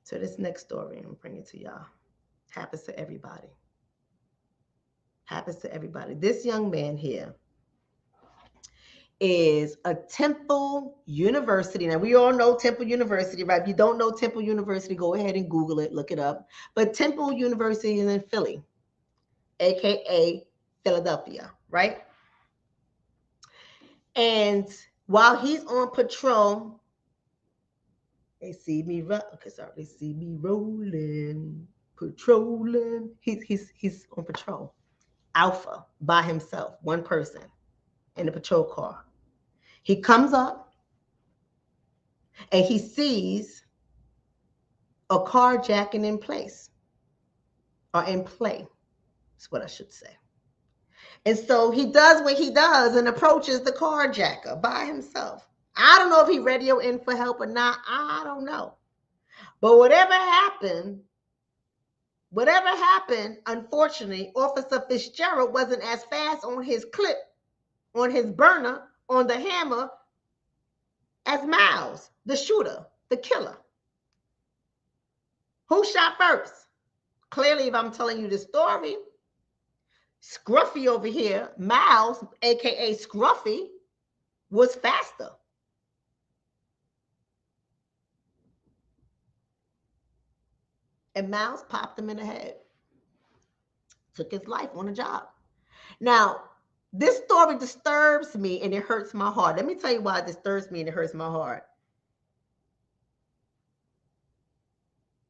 So this next story I'm gonna bring it to y'all. Happens to everybody. Happens to everybody. This young man here is a Temple University. Now, we all know Temple University, right? If you don't know Temple University, go ahead and Google it, look it up. But Temple University is in Philly, aka Philadelphia, right? And while he's on patrol, they see me rolling. patrolling. He's on patrol. Alpha by himself, one person in the patrol car. He comes up and he sees a carjacking in place or in play. That's what I should say. And so he does what he does and approaches the carjacker by himself. I don't know if he radio in for help or not. I don't know. But whatever happened, unfortunately, Officer Fitzgerald wasn't as fast on his clip, on his burner, on the hammer as Miles, the shooter, the killer. Who shot first? Clearly, if I'm telling you the story, Scruffy over here, Miles, aka Scruffy, was faster. And Miles popped him in the head. Took his life on the job. Now, this story disturbs me and it hurts my heart. Let me tell you why it disturbs me and it hurts my heart.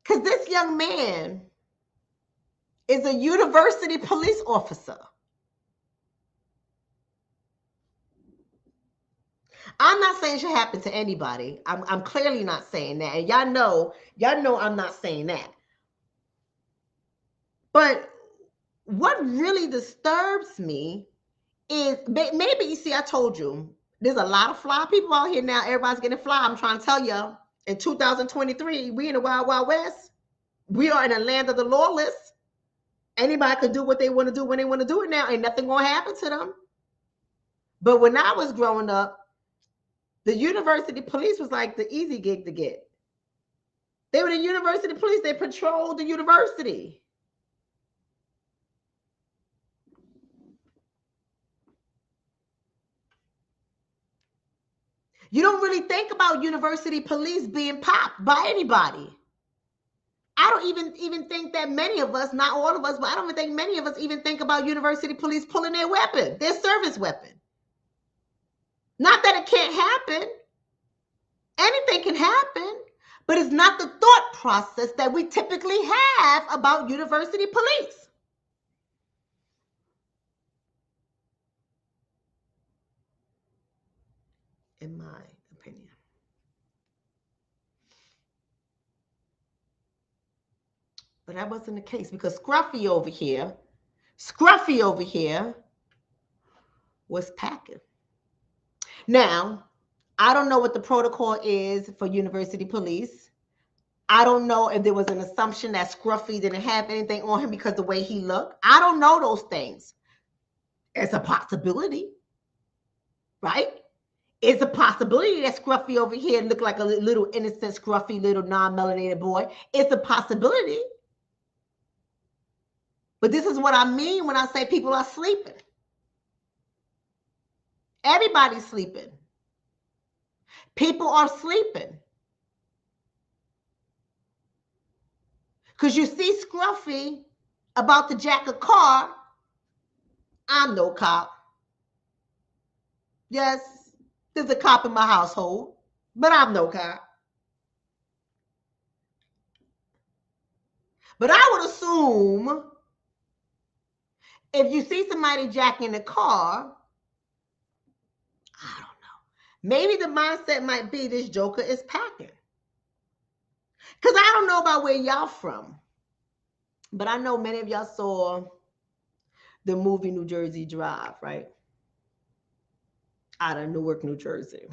Because this young man is a university police officer. I'm not saying it should happen to anybody. I'm clearly not saying that. And y'all know I'm not saying that. But what really disturbs me is maybe, you see, I told you, there's a lot of fly people out here now. Everybody's getting fly. I'm trying to tell you, in 2023, we in the Wild Wild West. We are in a land of the lawless. Anybody can do what they want to do when they want to do it now. Ain't nothing going to happen to them. But when I was growing up, the university police was like the easy gig to get. They were the university police. They patrolled the university. You don't really think about university police being popped by anybody. I don't even think that many of us, not all of us, but I don't even think many of us even think about university police pulling their weapon, their service weapon. Not that it can't happen. Anything can happen, but it's not the thought process that we typically have about university police. In my opinion. But that wasn't the case because Scruffy over here was packing. Now, I don't know what the protocol is for university police. I don't know if there was an assumption that Scruffy didn't have anything on him because of the way he looked. I don't know those things. It's a possibility, right? It's a possibility that Scruffy over here looked like a little innocent, scruffy, little non-melanated boy. It's a possibility. But this is what I mean when I say people are sleeping. Everybody's sleeping. People are sleeping. Because you see Scruffy about to jack a car. I'm no cop. Yes, there's a cop in my household, but I'm no cop. But I would assume if you see somebody jacking the car, I don't know. Maybe the mindset might be this joker is packing. Because I don't know about where y'all from, but I know many of y'all saw the movie New Jersey Drive, right? Out of Newark, New Jersey.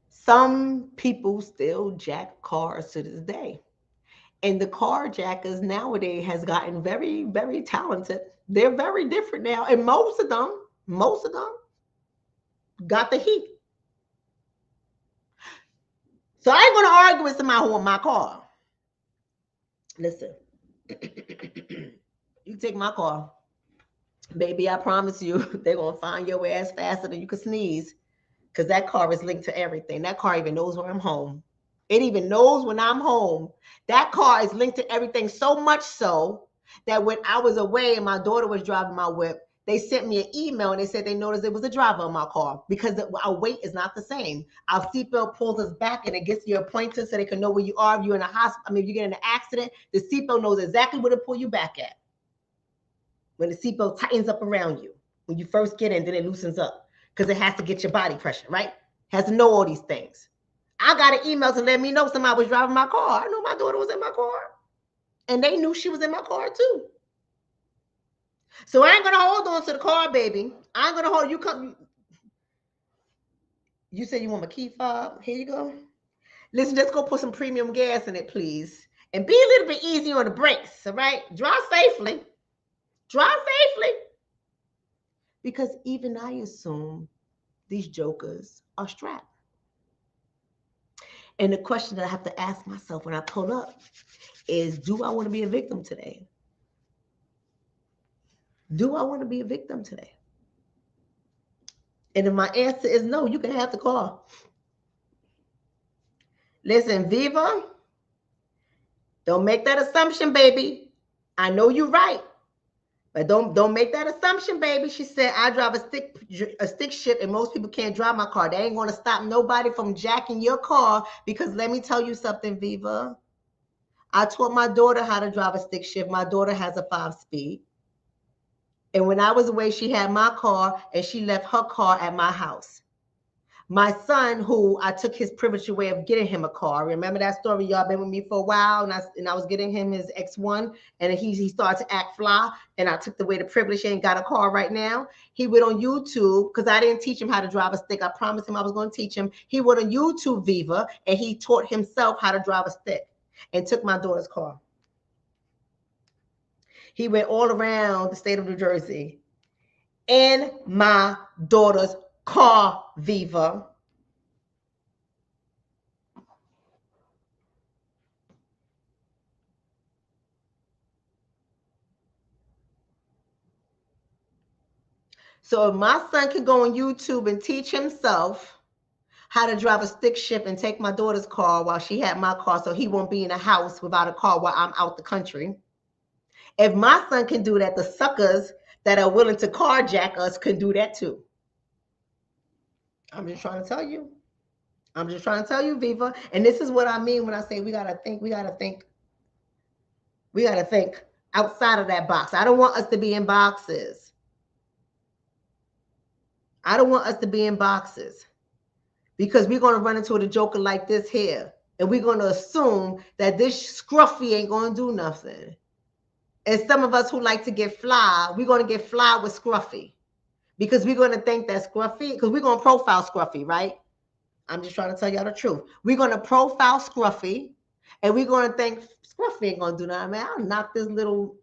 Some people still jack cars to this day. And the carjackers nowadays has gotten very, very talented. They're very different now. And most of them got the heat. So I ain't going to argue with somebody who want my car. Listen, you take my car, baby, I promise you, they're going to find your ass faster than you can sneeze because that car is linked to everything. That car even knows when I'm home. It even knows when I'm home. That car is linked to everything so much so that when I was away and my daughter was driving my whip, they sent me an email and they said they noticed there was a driver in my car because our weight is not the same. Our seatbelt pulls us back and it gets your pointer so they can know where you are. If you're in a hospital, I mean, if you get in an accident, the seatbelt knows exactly where to pull you back at. When the seatbelt tightens up around you, when you first get in, then it loosens up because it has to get your body pressure, right? Has to know all these things. I got an email to let me know somebody was driving my car. I knew my daughter was in my car. And they knew she was in my car too. So I ain't going to hold on to the car, baby. I ain't going to hold you. Come. You said you want my key fob. Here you go. Listen, just go put some premium gas in it, please. And be a little bit easy on the brakes, all right? Drive safely. Drive safely. Because even I assume these jokers are strapped. And the question that I have to ask myself when I pull up is, do I want to be a victim today? Do I want to be a victim today? And if my answer is no, you can have the car. Listen, Viva, don't make that assumption, baby. I know you're right, but don't make that assumption, baby. She said, I drive a stick shift and most people can't drive my car. They ain't going to stop nobody from jacking your car because let me tell you something, Viva. I taught my daughter how to drive a stick shift. My daughter has a 5-speed. And when I was away, she had my car and she left her car at my house. My son, who I took his privilege away of getting him a car. Remember that story? Y'all been with me for a while, and I was getting him his X1, and he started to act fly, and I took away the privilege and got a car right now. He went on YouTube, because I didn't teach him how to drive a stick. I promised him I was going to teach him. He went on YouTube, Viva, and he taught himself how to drive a stick and took my daughter's car. He went all around the state of New Jersey in my daughter's car, Viva. So if my son can go on YouTube and teach himself how to drive a stick shift and take my daughter's car while she had my car so he won't be in a house without a car while I'm out the country. If my son can do that, the suckers that are willing to carjack us can do that too. I'm just trying to tell you. I'm just trying to tell you, Viva. And this is what I mean when I say we got to think outside of that box. I don't want us to be in boxes. I don't want us to be in boxes because we're going to run into a joker like this here. And we're going to assume that this scruffy ain't going to do nothing. And some of us who like to get fly, we're going to get fly with Scruffy because we're going to think that Scruffy, because we're going to profile Scruffy, right? I'm just trying to tell y'all the truth. We're going to profile Scruffy and we're going to think Scruffy ain't going to do nothing. Man, I'll knock this little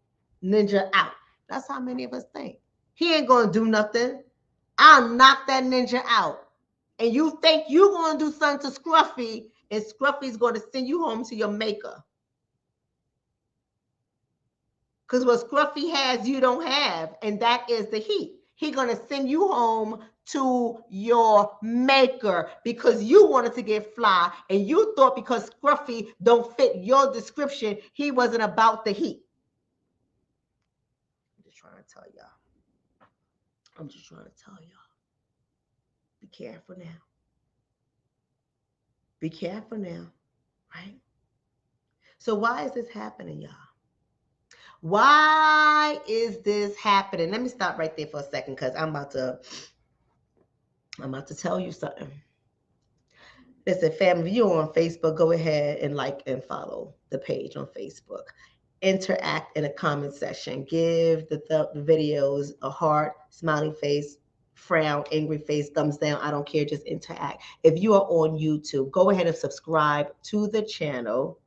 ninja out. That's how many of us think. He ain't going to do nothing. I'll knock that ninja out. And you think you're going to do something to Scruffy and Scruffy's going to send you home to your maker. Because what Scruffy has, you don't have, and that is the heat. He's going to send you home to your maker because you wanted to get fly, and you thought because Scruffy don't fit your description, he wasn't about the heat. I'm just trying to tell y'all. Be careful now. Be careful now, right? So why is this happening, y'all? Why is this happening? Let me stop right there for a second because I'm about to tell you something. Listen, family, if you're on Facebook, go ahead and like and follow the page on Facebook. Interact in a comment section. Give the videos a heart, smiley face, frown, angry face, thumbs down. I don't care. Just interact. If you are on YouTube, go ahead and subscribe to the channel.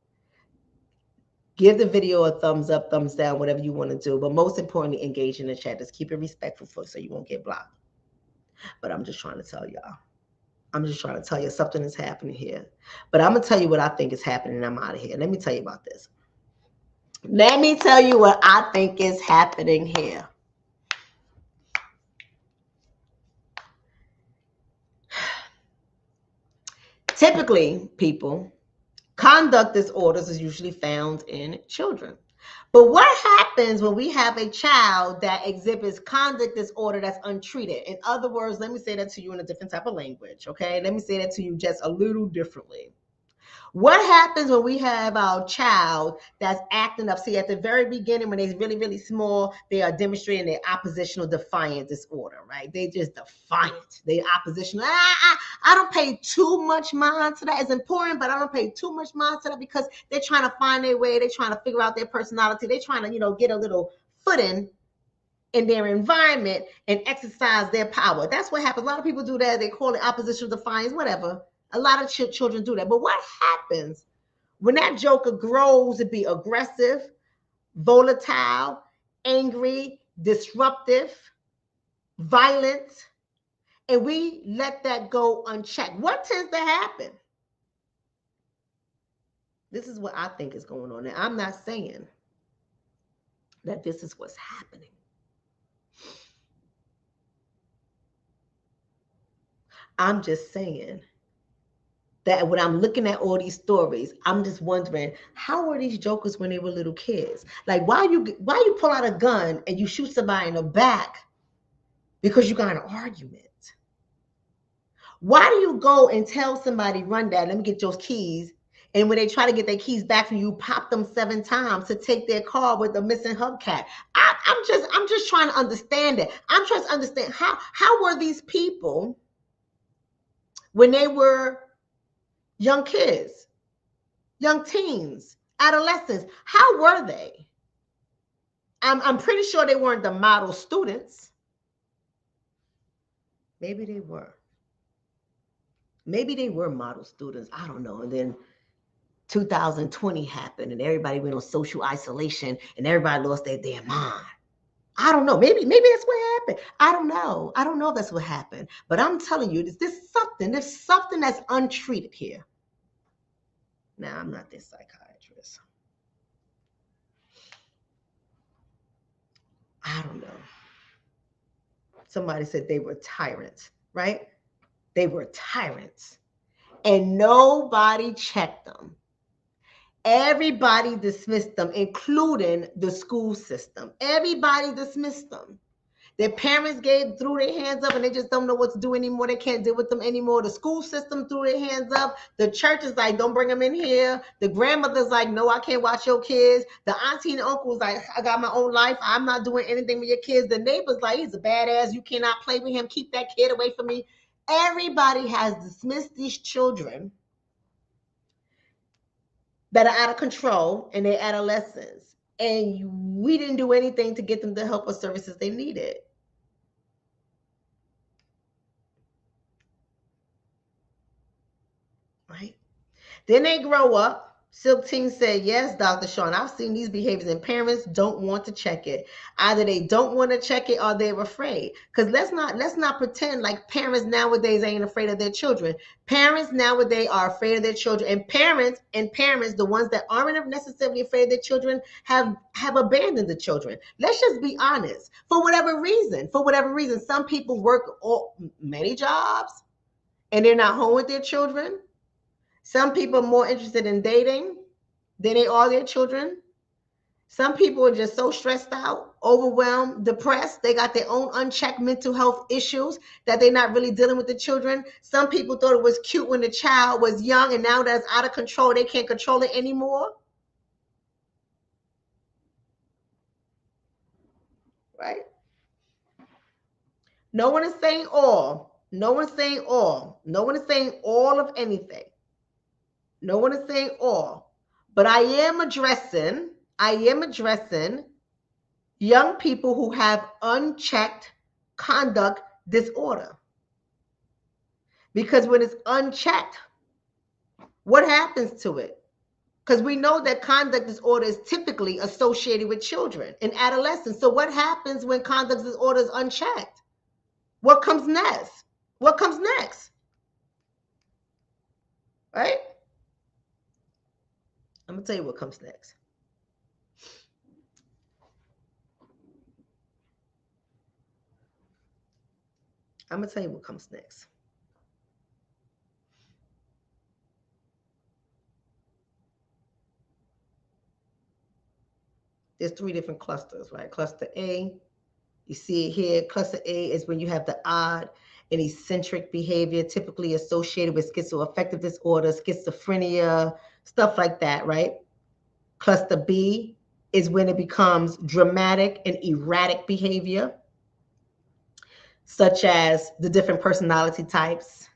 Give the video a thumbs up, thumbs down, whatever you want to do. But most importantly, engage in the chat. Just keep it respectful so you won't get blocked. But I'm just trying to tell y'all. I'm just trying to tell you something is happening here. But I'm going to tell you what I think is happening and I'm out of here. Let me tell you about this. Let me tell you what I think is happening here. Typically, people, conduct disorders is usually found in children. But what happens when we have a child that exhibits conduct disorder that's untreated? In other words, let me say that to you in a different type of language, okay? Let me say that to you just a little differently. What happens when we have our child that's acting up? See, at the very beginning, when they're really, really small, they are demonstrating their oppositional defiant disorder, right? They just defiant. They oppositional. I don't pay too much mind to that. It's important, but I don't pay too much mind to that because they're trying to find their way. They're trying to figure out their personality. They're trying to, get a little footing in their environment and exercise their power. That's what happens. A lot of people do that. They call it oppositional defiance, whatever. A lot of children do that. But what happens when that joker grows to be aggressive, volatile, angry, disruptive, violent, and we let that go unchecked? What tends to happen? This is what I think is going on. And I'm not saying that this is what's happening. I'm just saying that when I'm looking at all these stories, I'm just wondering, how were these jokers when they were little kids? Like, why you pull out a gun and you shoot somebody in the back because you got an argument? Why do you go and tell somebody, run that, let me get your keys, and when they try to get their keys back from you, pop them 7 times to take their car with the missing hubcap? I'm just trying to understand it. I'm trying to understand how were these people when they were young kids, young teens, adolescents? How were they? I'm pretty sure they weren't the model students. Maybe they were. Maybe they were model students. I don't know. And then 2020 happened and everybody went on social isolation and everybody lost their damn mind. I don't know. Maybe that's what happened. I don't know. I don't know if that's what happened. But I'm telling you, there's something that's untreated here. Now, I'm not this psychiatrist. I don't know. Somebody said they were tyrants, right? They were tyrants. And nobody checked them. Everybody dismissed them, including the school system. Everybody dismissed them. Their parents threw their hands up and they just don't know what to do anymore. They can't deal with them anymore. The school system threw their hands up. The church is like, don't bring them in here. The grandmother's like, no, I can't watch your kids. The auntie and uncle's like, I got my own life. I'm not doing anything with your kids. The neighbor's like, he's a badass. You cannot play with him. Keep that kid away from me. Everybody has dismissed these children that are out of control in their adolescence. And we didn't do anything to get them the help or services they needed. Right? Then they grow up. Silk Team said, yes, Dr. Sean, I've seen these behaviors and parents don't want to check it. Either they don't want to check it or they're afraid. Because let's not pretend like parents nowadays ain't afraid of their children. Parents nowadays are afraid of their children. And parents, the ones that aren't necessarily afraid of their children, have abandoned the children. Let's just be honest. For whatever reason, some people work many jobs and they're not home with their children. Some people are more interested in dating than they are their children. Some people are just so stressed out, overwhelmed, depressed. They got their own unchecked mental health issues that they're not really dealing with the children. Some people thought it was cute when the child was young, and now that's out of control. They can't control it anymore. Right? No one is saying all. No one is saying all. No one is saying all of anything. No one is saying all, but I am addressing young people who have unchecked conduct disorder. Because when it's unchecked, what happens to it? Because we know that conduct disorder is typically associated with children and adolescents. So what happens when conduct disorder is unchecked? What comes next? What comes next? Right? I'm going to tell you what comes next. I'm going to tell you what comes next. there's 3 different clusters, right? Cluster A, you see it here. Cluster A is when you have the odd and eccentric behavior typically associated with schizoaffective disorder, schizophrenia, stuff like that, right? Cluster B is when it becomes dramatic and erratic behavior, such as the different personality types,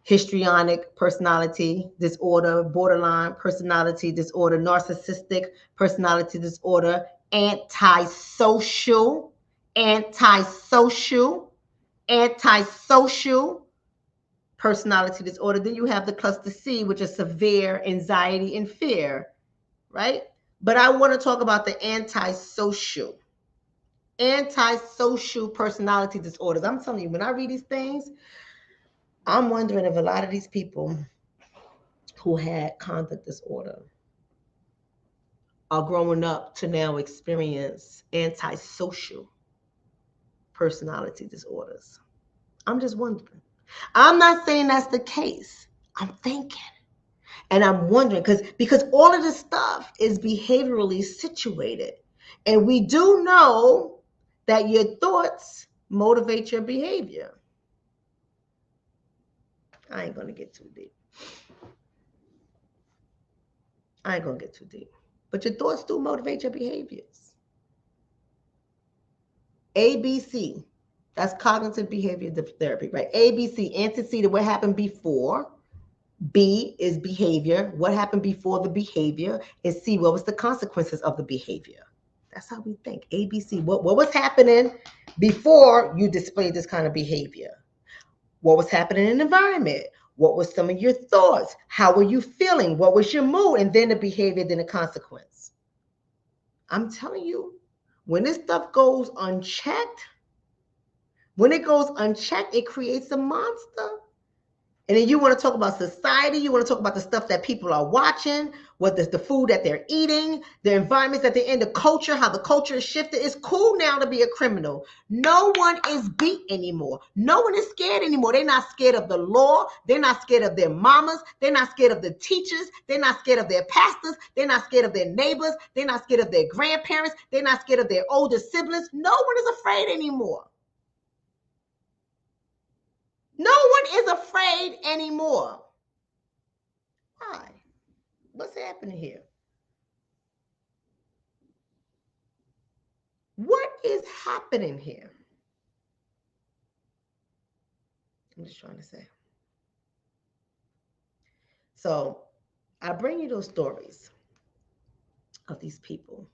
histrionic personality disorder, borderline personality disorder, narcissistic personality disorder, antisocial, antisocial, antisocial personality disorder. Then you have the cluster C, which is severe anxiety and fear, right? But I want to talk about the antisocial personality disorders. I'm telling you, when I read these things, I'm wondering if a lot of these people who had conduct disorder are growing up to now experience antisocial personality disorders. I'm just wondering. I'm not saying that's the case. I'm thinking. And I'm wondering because all of this stuff is behaviorally situated. And we do know that your thoughts motivate your behavior. I ain't going to get too deep. But your thoughts do motivate your behaviors. ABC, that's cognitive behavior therapy, right? ABC, antecedent, what happened before. B is behavior, what happened before the behavior. And C, what was the consequences of the behavior. That's how we think. ABC, what was happening before you displayed this kind of behavior? What was happening in the environment? What was some of your thoughts? How were you feeling? What was your mood? And then the behavior, then the consequence. I'm telling you, when this stuff goes unchecked, it creates a monster. And then you want to talk about society. You want to talk about the stuff that people are watching, what the food that they're eating, the environments that they're in, the culture, how the culture is shifted. It's cool now to be a criminal. No one is beat anymore. No one is scared anymore. They're not scared of the law. They're not scared of their mamas. They're not scared of the teachers. They're not scared of their pastors. They're not scared of their neighbors. They're not scared of their grandparents. They're not scared of their older siblings. No one is afraid anymore. No one is afraid anymore. Why? What's happening here? What is happening here? I'm just trying to say. So I bring you those stories of these people,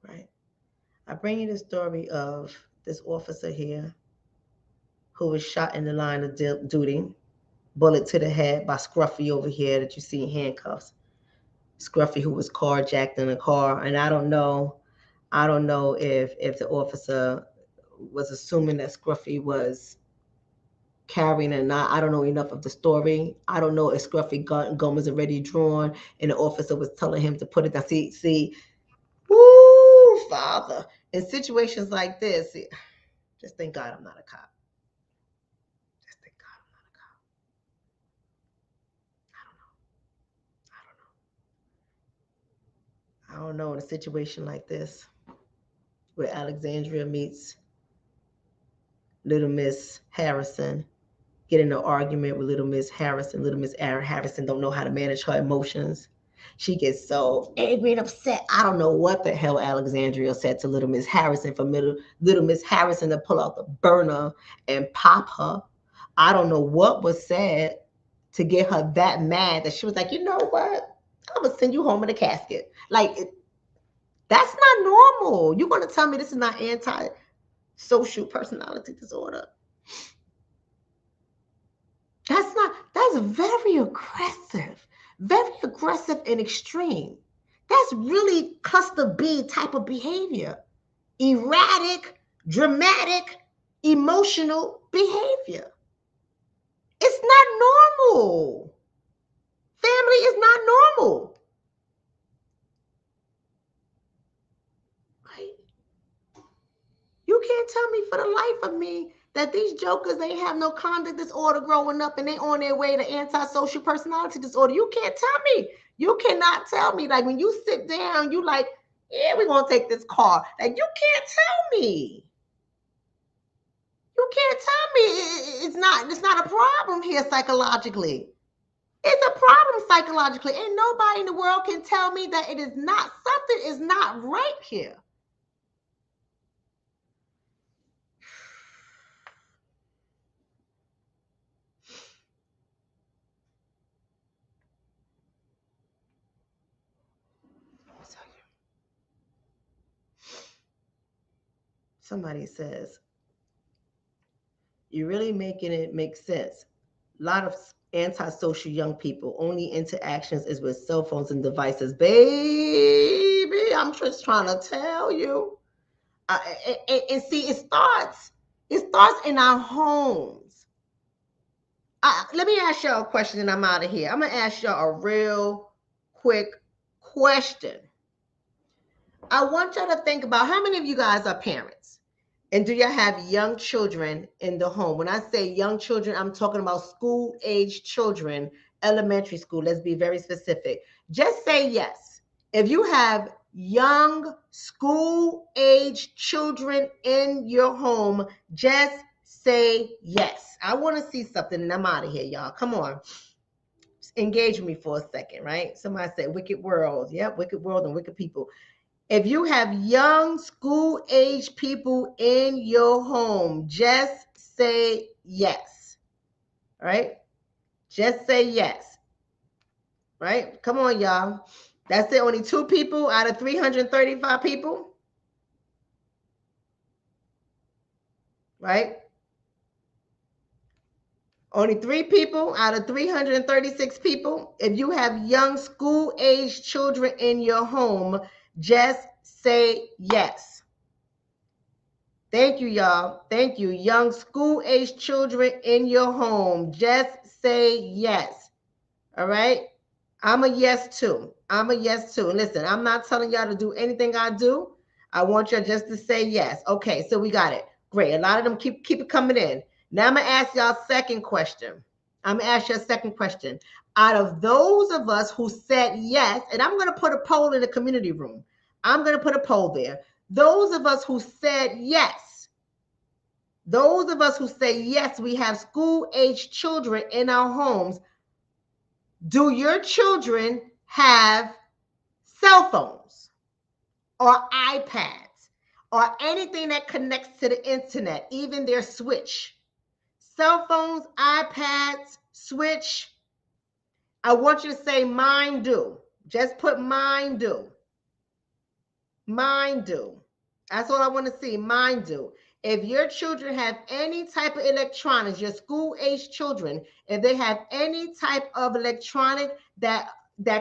right? I bring you the story of this officer here who was shot in the line of duty, bullet to the head by Scruffy over here that you see in handcuffs. Scruffy, who was carjacked in a car. And I don't know if the officer was assuming that Scruffy was carrying or not. I don't know enough of the story. I don't know if Scruffy gun was already drawn and the officer was telling him to put it down. See, woo, Father. In situations like this, just thank God I'm not a cop. Just thank God I'm not a cop. I don't know in a situation like this where Alexandria meets Little Miss Harrison, get in an argument with Little Miss Harrison. Little Miss Harrison don't know how to manage her emotions. She gets so angry and upset. I don't know what the hell Alexandria said to Little Miss Harrison for Little Miss Harrison to pull out the burner and pop her. I don't know what was said to get her that mad that she was like, you know what? I'm going to send you home in a casket. Like, that's not normal. You're going to tell me this is not anti-social personality disorder? That's very aggressive and extreme. That's really cluster B type of behavior. Erratic, dramatic, emotional behavior. It's not normal. Family is not normal. Right? You can't tell me for the life of me that these jokers ain't have no conduct disorder growing up and they on their way to antisocial personality disorder. You can't tell me. You cannot tell me. Like when you sit down, you like, Yeah, we're going to take this car. Like, you can't tell me. You can't tell me it's not a problem here psychologically. It's a problem psychologically. And nobody in the world can tell me that it is not. Something is not right here. Somebody says, you're really making it make sense. A lot of antisocial young people, only interactions is with cell phones and devices. Baby, I'm just trying to tell you. And see, it starts in our homes. Let me ask y'all a question and I'm out of here. I'm going to ask y'all a real quick question. I want y'all to think about how many of you guys are parents? And do you have young children in the home? When I say young children, I'm talking about school-age children, elementary school. Let's be very specific. Just say yes. If you have young school-age children in your home, just say yes. I want to see something, and I'm out of here, y'all. Come on. Engage with me for a second, right? Somebody said wicked world. Yep, wicked world and wicked people. If you have young school-age people in your home, just say yes, right? Just say yes, right? Come on, y'all. That's it. Only 2 people out of 335 people, right? Only 3 people out of 336 people. If you have young school-age children in your home, just say yes. Thank you, y'all. Thank you. Young school-age children in your home, just say yes. All right? I'm a yes too. I'm a yes too. And listen, I'm not telling y'all to do anything I do. I want y'all just to say yes. Okay, so we got it. Great. A lot of them keep it coming in. Now I'm going to ask y'all a second question. I'm going to ask you a second question. Out of those of us who said yes, and I'm going to put a poll in the community room. I'm going to put a poll there. Those of us who said yes, those of us who say yes, we have school-age children in our homes. Do your children have cell phones or iPads or anything that connects to the internet, even their Switch? Cell phones, iPads, Switch. I want you to say mine do. Just put mine do. Mine do. That's all I want to see. Mine do. If your children have any type of electronics, your school-age children, if they have any type of electronic that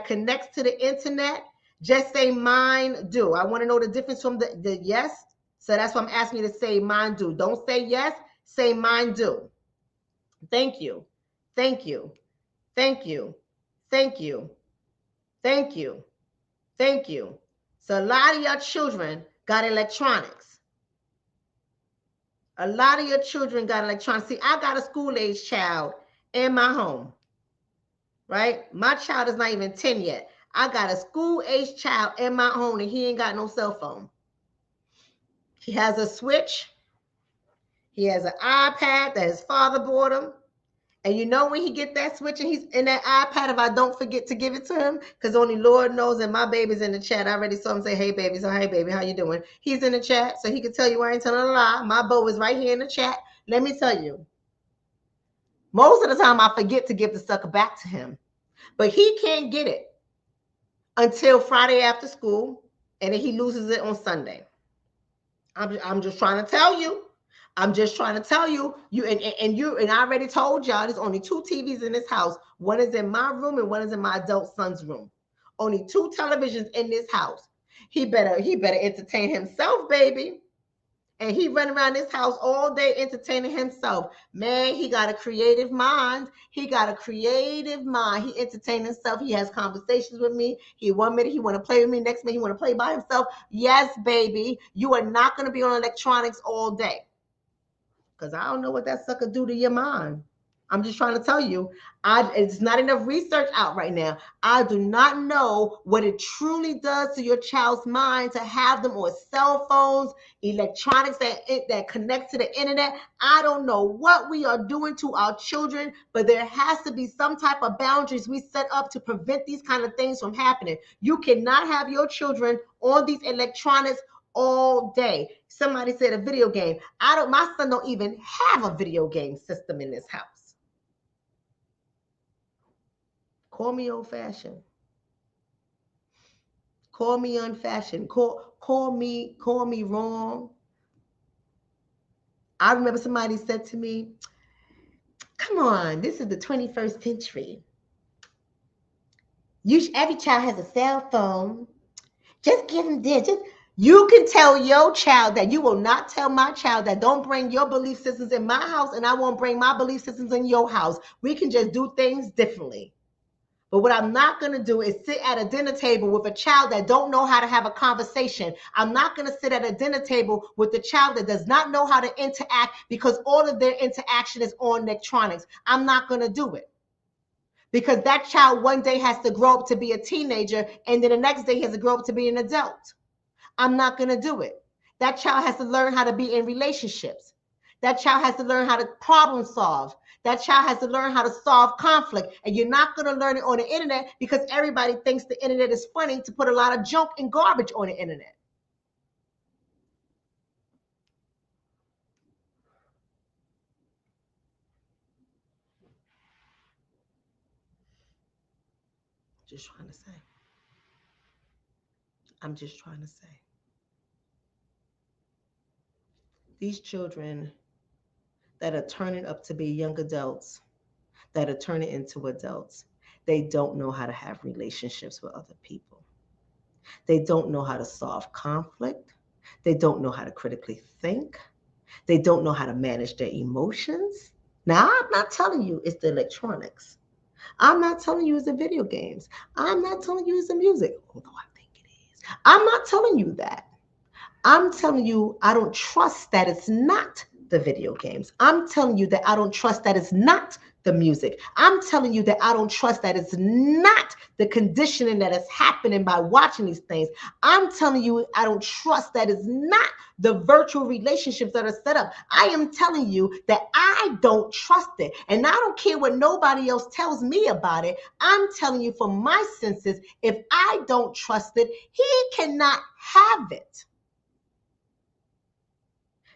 connects to the internet, just say mine do. I want to know the difference from the yes. So that's why I'm asking you to say mine do. Don't say yes, say mine do. Thank you. Thank you. Thank you. Thank you. Thank you. Thank you. So a lot of your children got electronics. A lot of your children got electronics. See, I got a school-age child in my home, right? My child is not even 10 yet. I got a school-age child in my home and he ain't got no cell phone. He has a Switch. He has an iPad that his father bought him. And you know when he get that Switch and he's in that iPad, if I don't forget to give it to him, because only Lord knows, and my baby's in the chat. I already saw him say, hey, baby. So, hey, baby, how you doing? He's in the chat, so he can tell you I ain't telling a lie. My beau is right here in the chat. Let me tell you, most of the time I forget to give the sucker back to him. But he can't get it until Friday after school, and then he loses it on Sunday. I'm just trying to tell you. I'm just trying to tell you, and I already told y'all there's only 2 TVs in this house. One is in my room and one is in my adult son's room. Only 2 televisions in this house. He better entertain himself, baby. And he run around this house all day entertaining himself. Man, he got a creative mind. He got a creative mind. He entertains himself. He has conversations with me. He 1 minute he want to play with me. Next minute he want to play by himself. Yes, baby. You are not going to be on electronics all day. Because I don't know what that sucker do to your mind. I'm just trying to tell you, it's not enough research out right now. I do not know what it truly does to your child's mind to have them on cell phones, electronics that connect to the internet. I don't know what we are doing to our children, but there has to be some type of boundaries we set up to prevent these kind of things from happening. You cannot have your children on these electronics all day. Somebody said a video game. My son don't even have a video game system in this house. Call me old-fashioned. Call me unfashioned. Call me wrong. I remember somebody said to me, come on, this is the 21st century. Every child has a cell phone. Just give them this. You can tell your child that. You will not tell my child that. Don't bring your belief systems in my house, and I won't bring my belief systems in your house. We can just do things differently. But what I'm not going to do is sit at a dinner table with a child that don't know how to have a conversation. I'm not going to sit at a dinner table with a child that does not know how to interact because all of their interaction is on electronics. I'm not going to do it. Because that child one day has to grow up to be a teenager, and then the next day he has to grow up to be an adult. I'm not going to do it. That child has to learn how to be in relationships. That child has to learn how to problem solve. That child has to learn how to solve conflict. And you're not going to learn it on the internet because everybody thinks the internet is funny to put a lot of junk and garbage on the internet. Just trying to say. I'm just trying to say. These children that are turning up to be young adults, that are turning into adults, they don't know how to have relationships with other people. They don't know how to solve conflict. They don't know how to critically think. They don't know how to manage their emotions. Now, I'm not telling you it's the electronics. I'm not telling you it's the video games. I'm not telling you it's the music, although I think it is. I'm not telling you that. I'm telling you, I don't trust that it's not the video games. I'm telling you that I don't trust that it's not the music. I'm telling you that I don't trust that it's not the conditioning that is happening by watching these things. I'm telling you, I don't trust that it's not the virtual relationships that are set up. I am telling you that I don't trust it. And I don't care what nobody else tells me about it. I'm telling you from my senses, if I don't trust it, he cannot have it.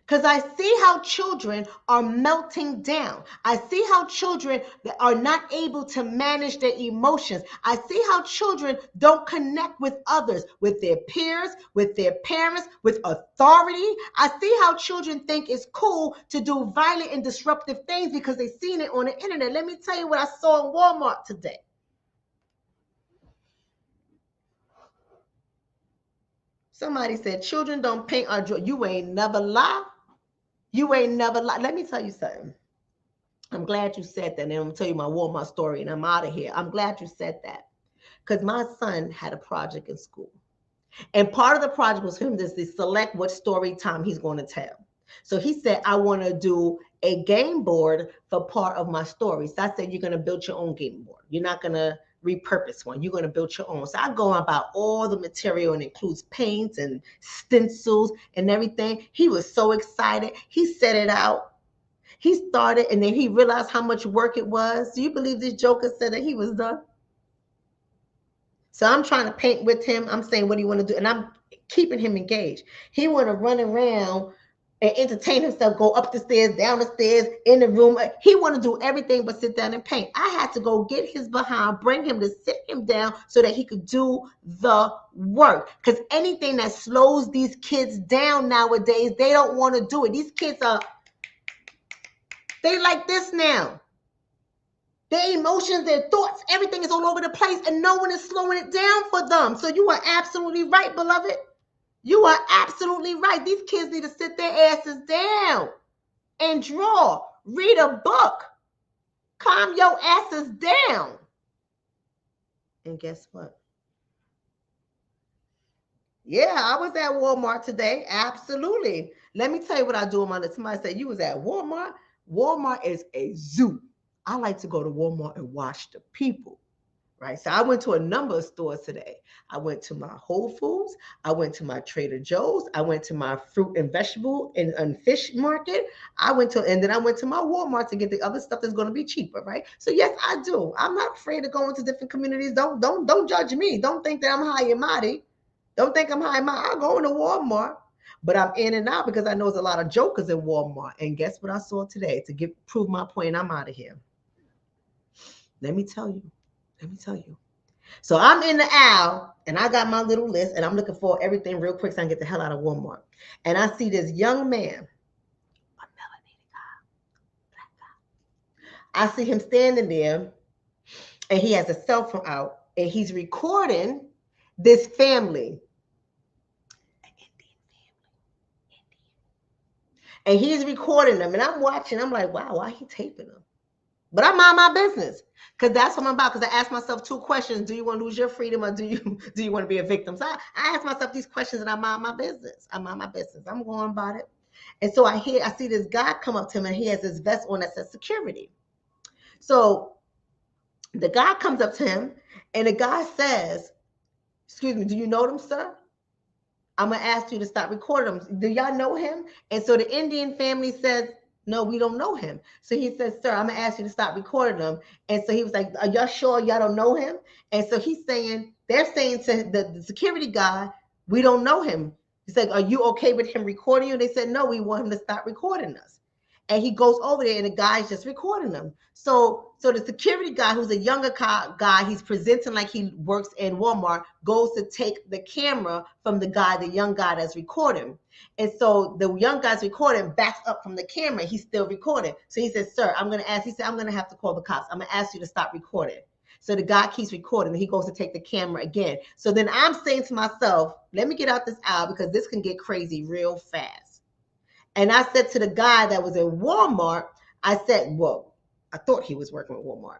Because I see how children are melting down. I see how children are not able to manage their emotions. I see how children don't connect with others, with their peers, with their parents, with authority. I see how children think it's cool to do violent and disruptive things because they've seen it on the internet. Let me tell you what I saw in Walmart today. Somebody said children don't paint or draw. You ain't never lie. You ain't never lied. Let me tell you something. I'm glad you said that. And I'm going to tell you my Walmart story and I'm out of here. I'm glad you said that. Because my son had a project in school. And part of the project was for him to select what story time he's going to tell. So he said, I want to do a game board for part of my story. So I said, you're going to build your own game board. You're not going to repurpose one. You're going to build your own. So I go about all the material and includes paints and stencils and everything. He was so excited. He set it out. He started and then he realized how much work it was. Do you believe this joker said that he was done? So I'm trying to paint with him. I'm saying, what do you want to do? And I'm keeping him engaged. He want to run around and entertain himself, go up the stairs, down the stairs, in the room. He want to do everything but sit down and paint. I had to go get his behind, bring him to sit him down so that he could do the work. Because anything that slows these kids down nowadays, they don't want to do it. These kids they like this now. Their emotions, their thoughts, everything is all over the place and no one is slowing it down for them. So you are absolutely right, beloved. You are absolutely right. These kids need to sit their asses down and draw, read a book, calm your asses down. And guess what? Yeah, I was at Walmart today. Absolutely. Let me tell you what I do on my list. Somebody said, you was at Walmart? Walmart is a zoo. I like to go to Walmart and watch the people. Right. So I went to a number of stores today. I went to my Whole Foods. I went to my Trader Joe's. I went to my fruit and vegetable and fish market. And then I went to my Walmart to get the other stuff that's going to be cheaper. Right. So yes, I do. I'm not afraid of going to different communities. Don't judge me. Don't think that I'm high and mighty. Don't think I'm high and mighty. I'll go into Walmart. But I'm in and out because I know there's a lot of jokers in Walmart. And guess what I saw today to prove my point? I'm out of here. Let me tell you. So I'm in the aisle and I got my little list and I'm looking for everything real quick so I can get the hell out of Walmart. And I see this young man, a melanated guy, black guy. I see him standing there and he has a cell phone out and he's recording this family. An Indian family. And he's recording them and I'm watching. I'm like, wow, why he taping them? But I mind my business because that's what I'm about. Because I ask myself two questions: do you want to lose your freedom, or do you want to be a victim? So I ask myself these questions, and I mind my business. I'm going about it. And so I see this guy come up to him, and he has this vest on that says security. So the guy comes up to him, and the guy says, "Excuse me, do you know them, sir? I'm gonna ask you to stop recording them. Do y'all know him?" And so the Indian family says, no, we don't know him. So he says, sir, I'm going to ask you to stop recording them. And so he was like, are y'all sure y'all don't know him? And so they're saying to the security guy, we don't know him. He said, are you okay with him recording you? They said, no, we want him to stop recording us. And he goes over there and the guy's just recording them. So the security guy, who's a younger guy, he's presenting like he works in Walmart, goes to take the camera from the young guy that's recording. And so the young guy's recording backs up from the camera. He's still recording. So he says, sir, I'm going to have to call the cops. I'm going to ask you to stop recording. So the guy keeps recording and he goes to take the camera again. So then I'm saying to myself, let me get out this aisle because this can get crazy real fast. And I said to the guy that was in Walmart, I said, well, I thought he was working with Walmart.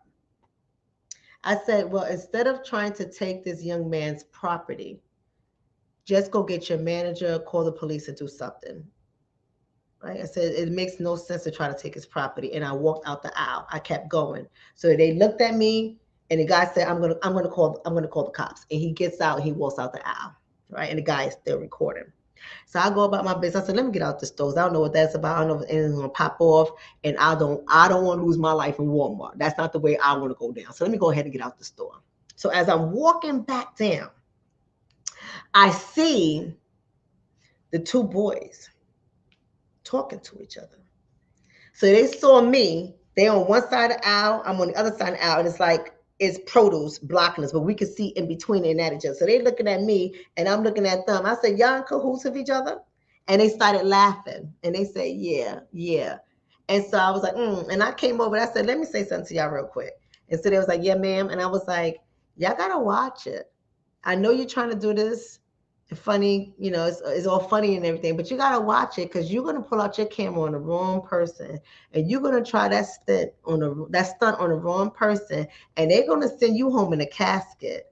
I said, well, instead of trying to take this young man's property, just go get your manager, call the police and do something. Right? I said, it makes no sense to try to take his property. And I walked out the aisle. I kept going. So they looked at me and the guy said, I'm gonna call the cops. And he gets out, he walks out the aisle. Right? And the guy is still recording. So I go about my business. I said, let me get out the stores. I don't know what that's about. I don't know if anything's gonna pop off. And I don't want to lose my life in Walmart. That's not the way I want to go down. So let me go ahead and get out the store. So as I'm walking back down, I see the two boys talking to each other. So they saw me. They on one side of the aisle. I'm on the other side of the aisle. And it's like, it's produce blocking us, but we could see in between and at each other. So they looking at me and I'm looking at them. I said, y'all in cahoots with each other? And they started laughing. And they said, yeah. And so I was like, And I came over and I said, let me say something to y'all real quick. And so they was like, yeah, ma'am. And I was like, y'all got to watch it. I know you're trying to do this. Funny, it's all funny and everything, but you got to watch it because you're going to pull out your camera on the wrong person and you're going to try that stunt on the wrong person and they're going to send you home in a casket.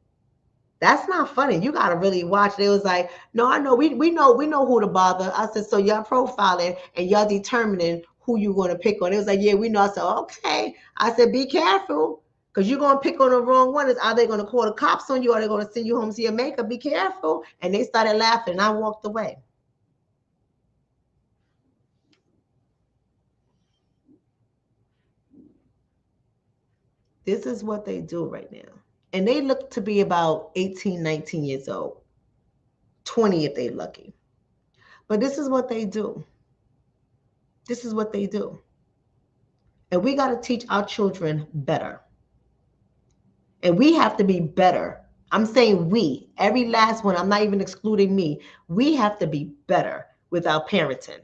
That's not funny. You got to really watch it. It was like, no, I know. We know who to bother. I said, so y'all profiling and y'all determining who you're going to pick on. It was like, yeah, we know. I said, okay. I said, be careful. Because you're going to pick on the wrong one. Are they going to call the cops on you or are they going to send you home to your makeup? Be careful. And they started laughing and I walked away. This is what they do right now. And they look to be about 18, 19 years old. 20 if they're lucky. But this is what they do. This is what they do. And we got to teach our children better. And we have to be better. I'm saying we, every last one, I'm not even excluding me. We have to be better with our parenting.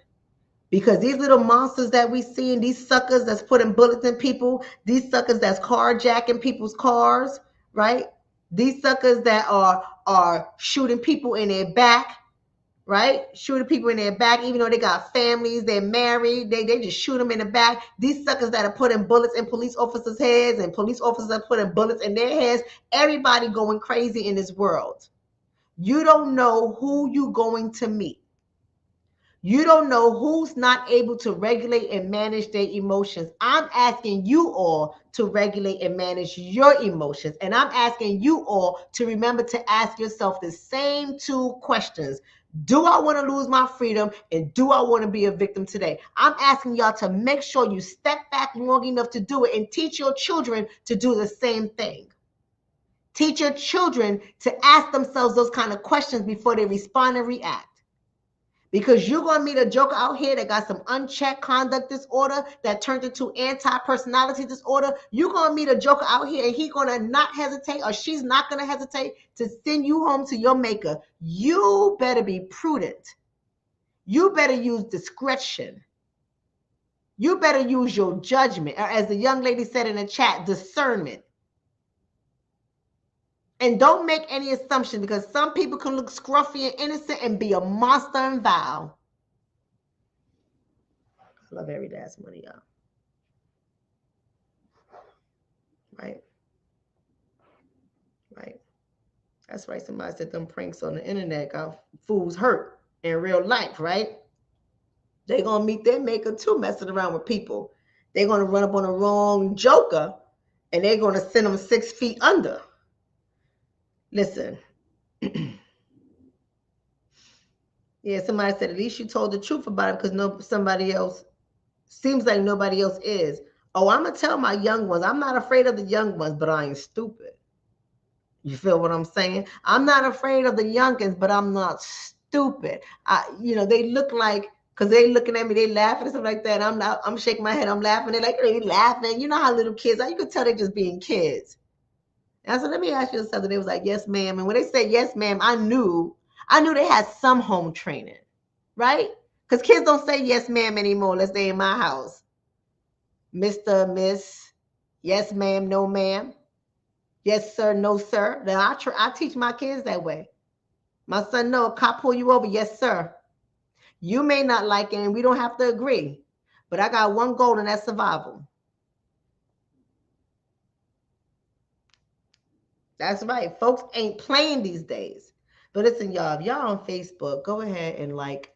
Because these little monsters that we see and these suckers that's putting bullets in people, these suckers that's carjacking people's cars, right? These suckers that are shooting people in their back, right? Shooting people in their back, even though they got families, they're married, they just shoot them in the back. These suckers that are putting bullets in police officers' heads and police officers are putting bullets in their heads. Everybody going crazy in this world. You don't know who you're going to meet. You don't know who's not able to regulate and manage their emotions. I'm asking you all to regulate and manage your emotions. And I'm asking you all to remember to ask yourself the same two questions. Do I want to lose my freedom? And do I want to be a victim today? I'm asking y'all to make sure you step back long enough to do it and teach your children to do the same thing. Teach your children to ask themselves those kind of questions before they respond and react. Because you're going to meet a joker out here that got some unchecked conduct disorder that turned into anti-personality disorder. You're going to meet a joker out here and he's going to not hesitate, or she's not going to hesitate to send you home to your maker. You better be prudent. You better use discretion. You better use your judgment, or as the young lady said in the chat, discernment. And don't make any assumptions, because some people can look scruffy and innocent and be a monster and vile. I love every last one of y'all. Right? Right. That's right. Somebody said them pranks on the internet got fools hurt in real life, right? They're going to meet their maker too, messing around with people. They're going to run up on the wrong joker, and they're going to send them 6 feet under. Listen. Yeah, somebody said, at least you told the truth about it, because somebody else, seems like nobody else is. Oh, I'm going to tell my young ones. I'm not afraid of the young ones, but I ain't stupid. You feel what I'm saying? I'm not afraid of the youngins, but I'm not stupid. They look like, because they looking at me, they laughing and stuff like that. I'm shaking my head, I'm laughing. They're like, are you laughing? You know how little kids are. You can tell they're just being kids. And so let me ask you something. They was like, yes, ma'am. And when they said yes, ma'am, I knew they had some home training, right? Because kids don't say yes, ma'am anymore unless they in my house. Mr., Miss, yes, ma'am, no, ma'am. Yes, sir, no, sir. Now, I teach my kids that way. My son, no, a cop pull you over. Yes, sir. You may not like it, and we don't have to agree. But I got one goal, and that's survival. That's right. Folks ain't playing these days. But listen, y'all, if y'all on Facebook, go ahead and like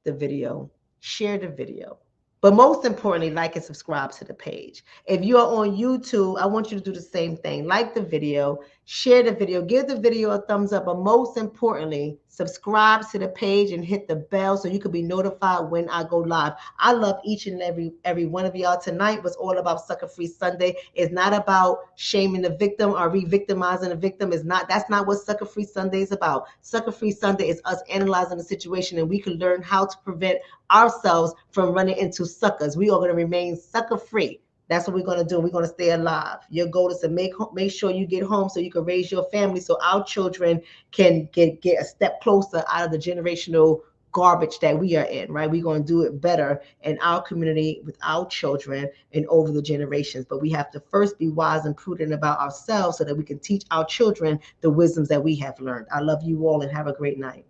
the video, share the video. But most importantly, like and subscribe to the page. If you're on YouTube, I want you to do the same thing. Like the video, share the video, give the video a thumbs up, but most importantly, subscribe to the page and hit the bell so you can be notified when I go live. I love each and every one of y'all. Tonight was all about Sucka-Free Sunday. It's not about shaming the victim or re-victimizing the victim. That's not what Sucka-Free Sunday is about. Sucka-Free Sunday is us analyzing the situation, and we can learn how to prevent ourselves from running into suckers. We are going to remain sucker-free. That's what we're going to do. We're going to stay alive. Your goal is to make sure you get home so you can raise your family, so our children can get a step closer out of the generational garbage that we are in, right? We're going to do it better in our community with our children and over the generations. But we have to first be wise and prudent about ourselves so that we can teach our children the wisdoms that we have learned. I love you all and have a great night.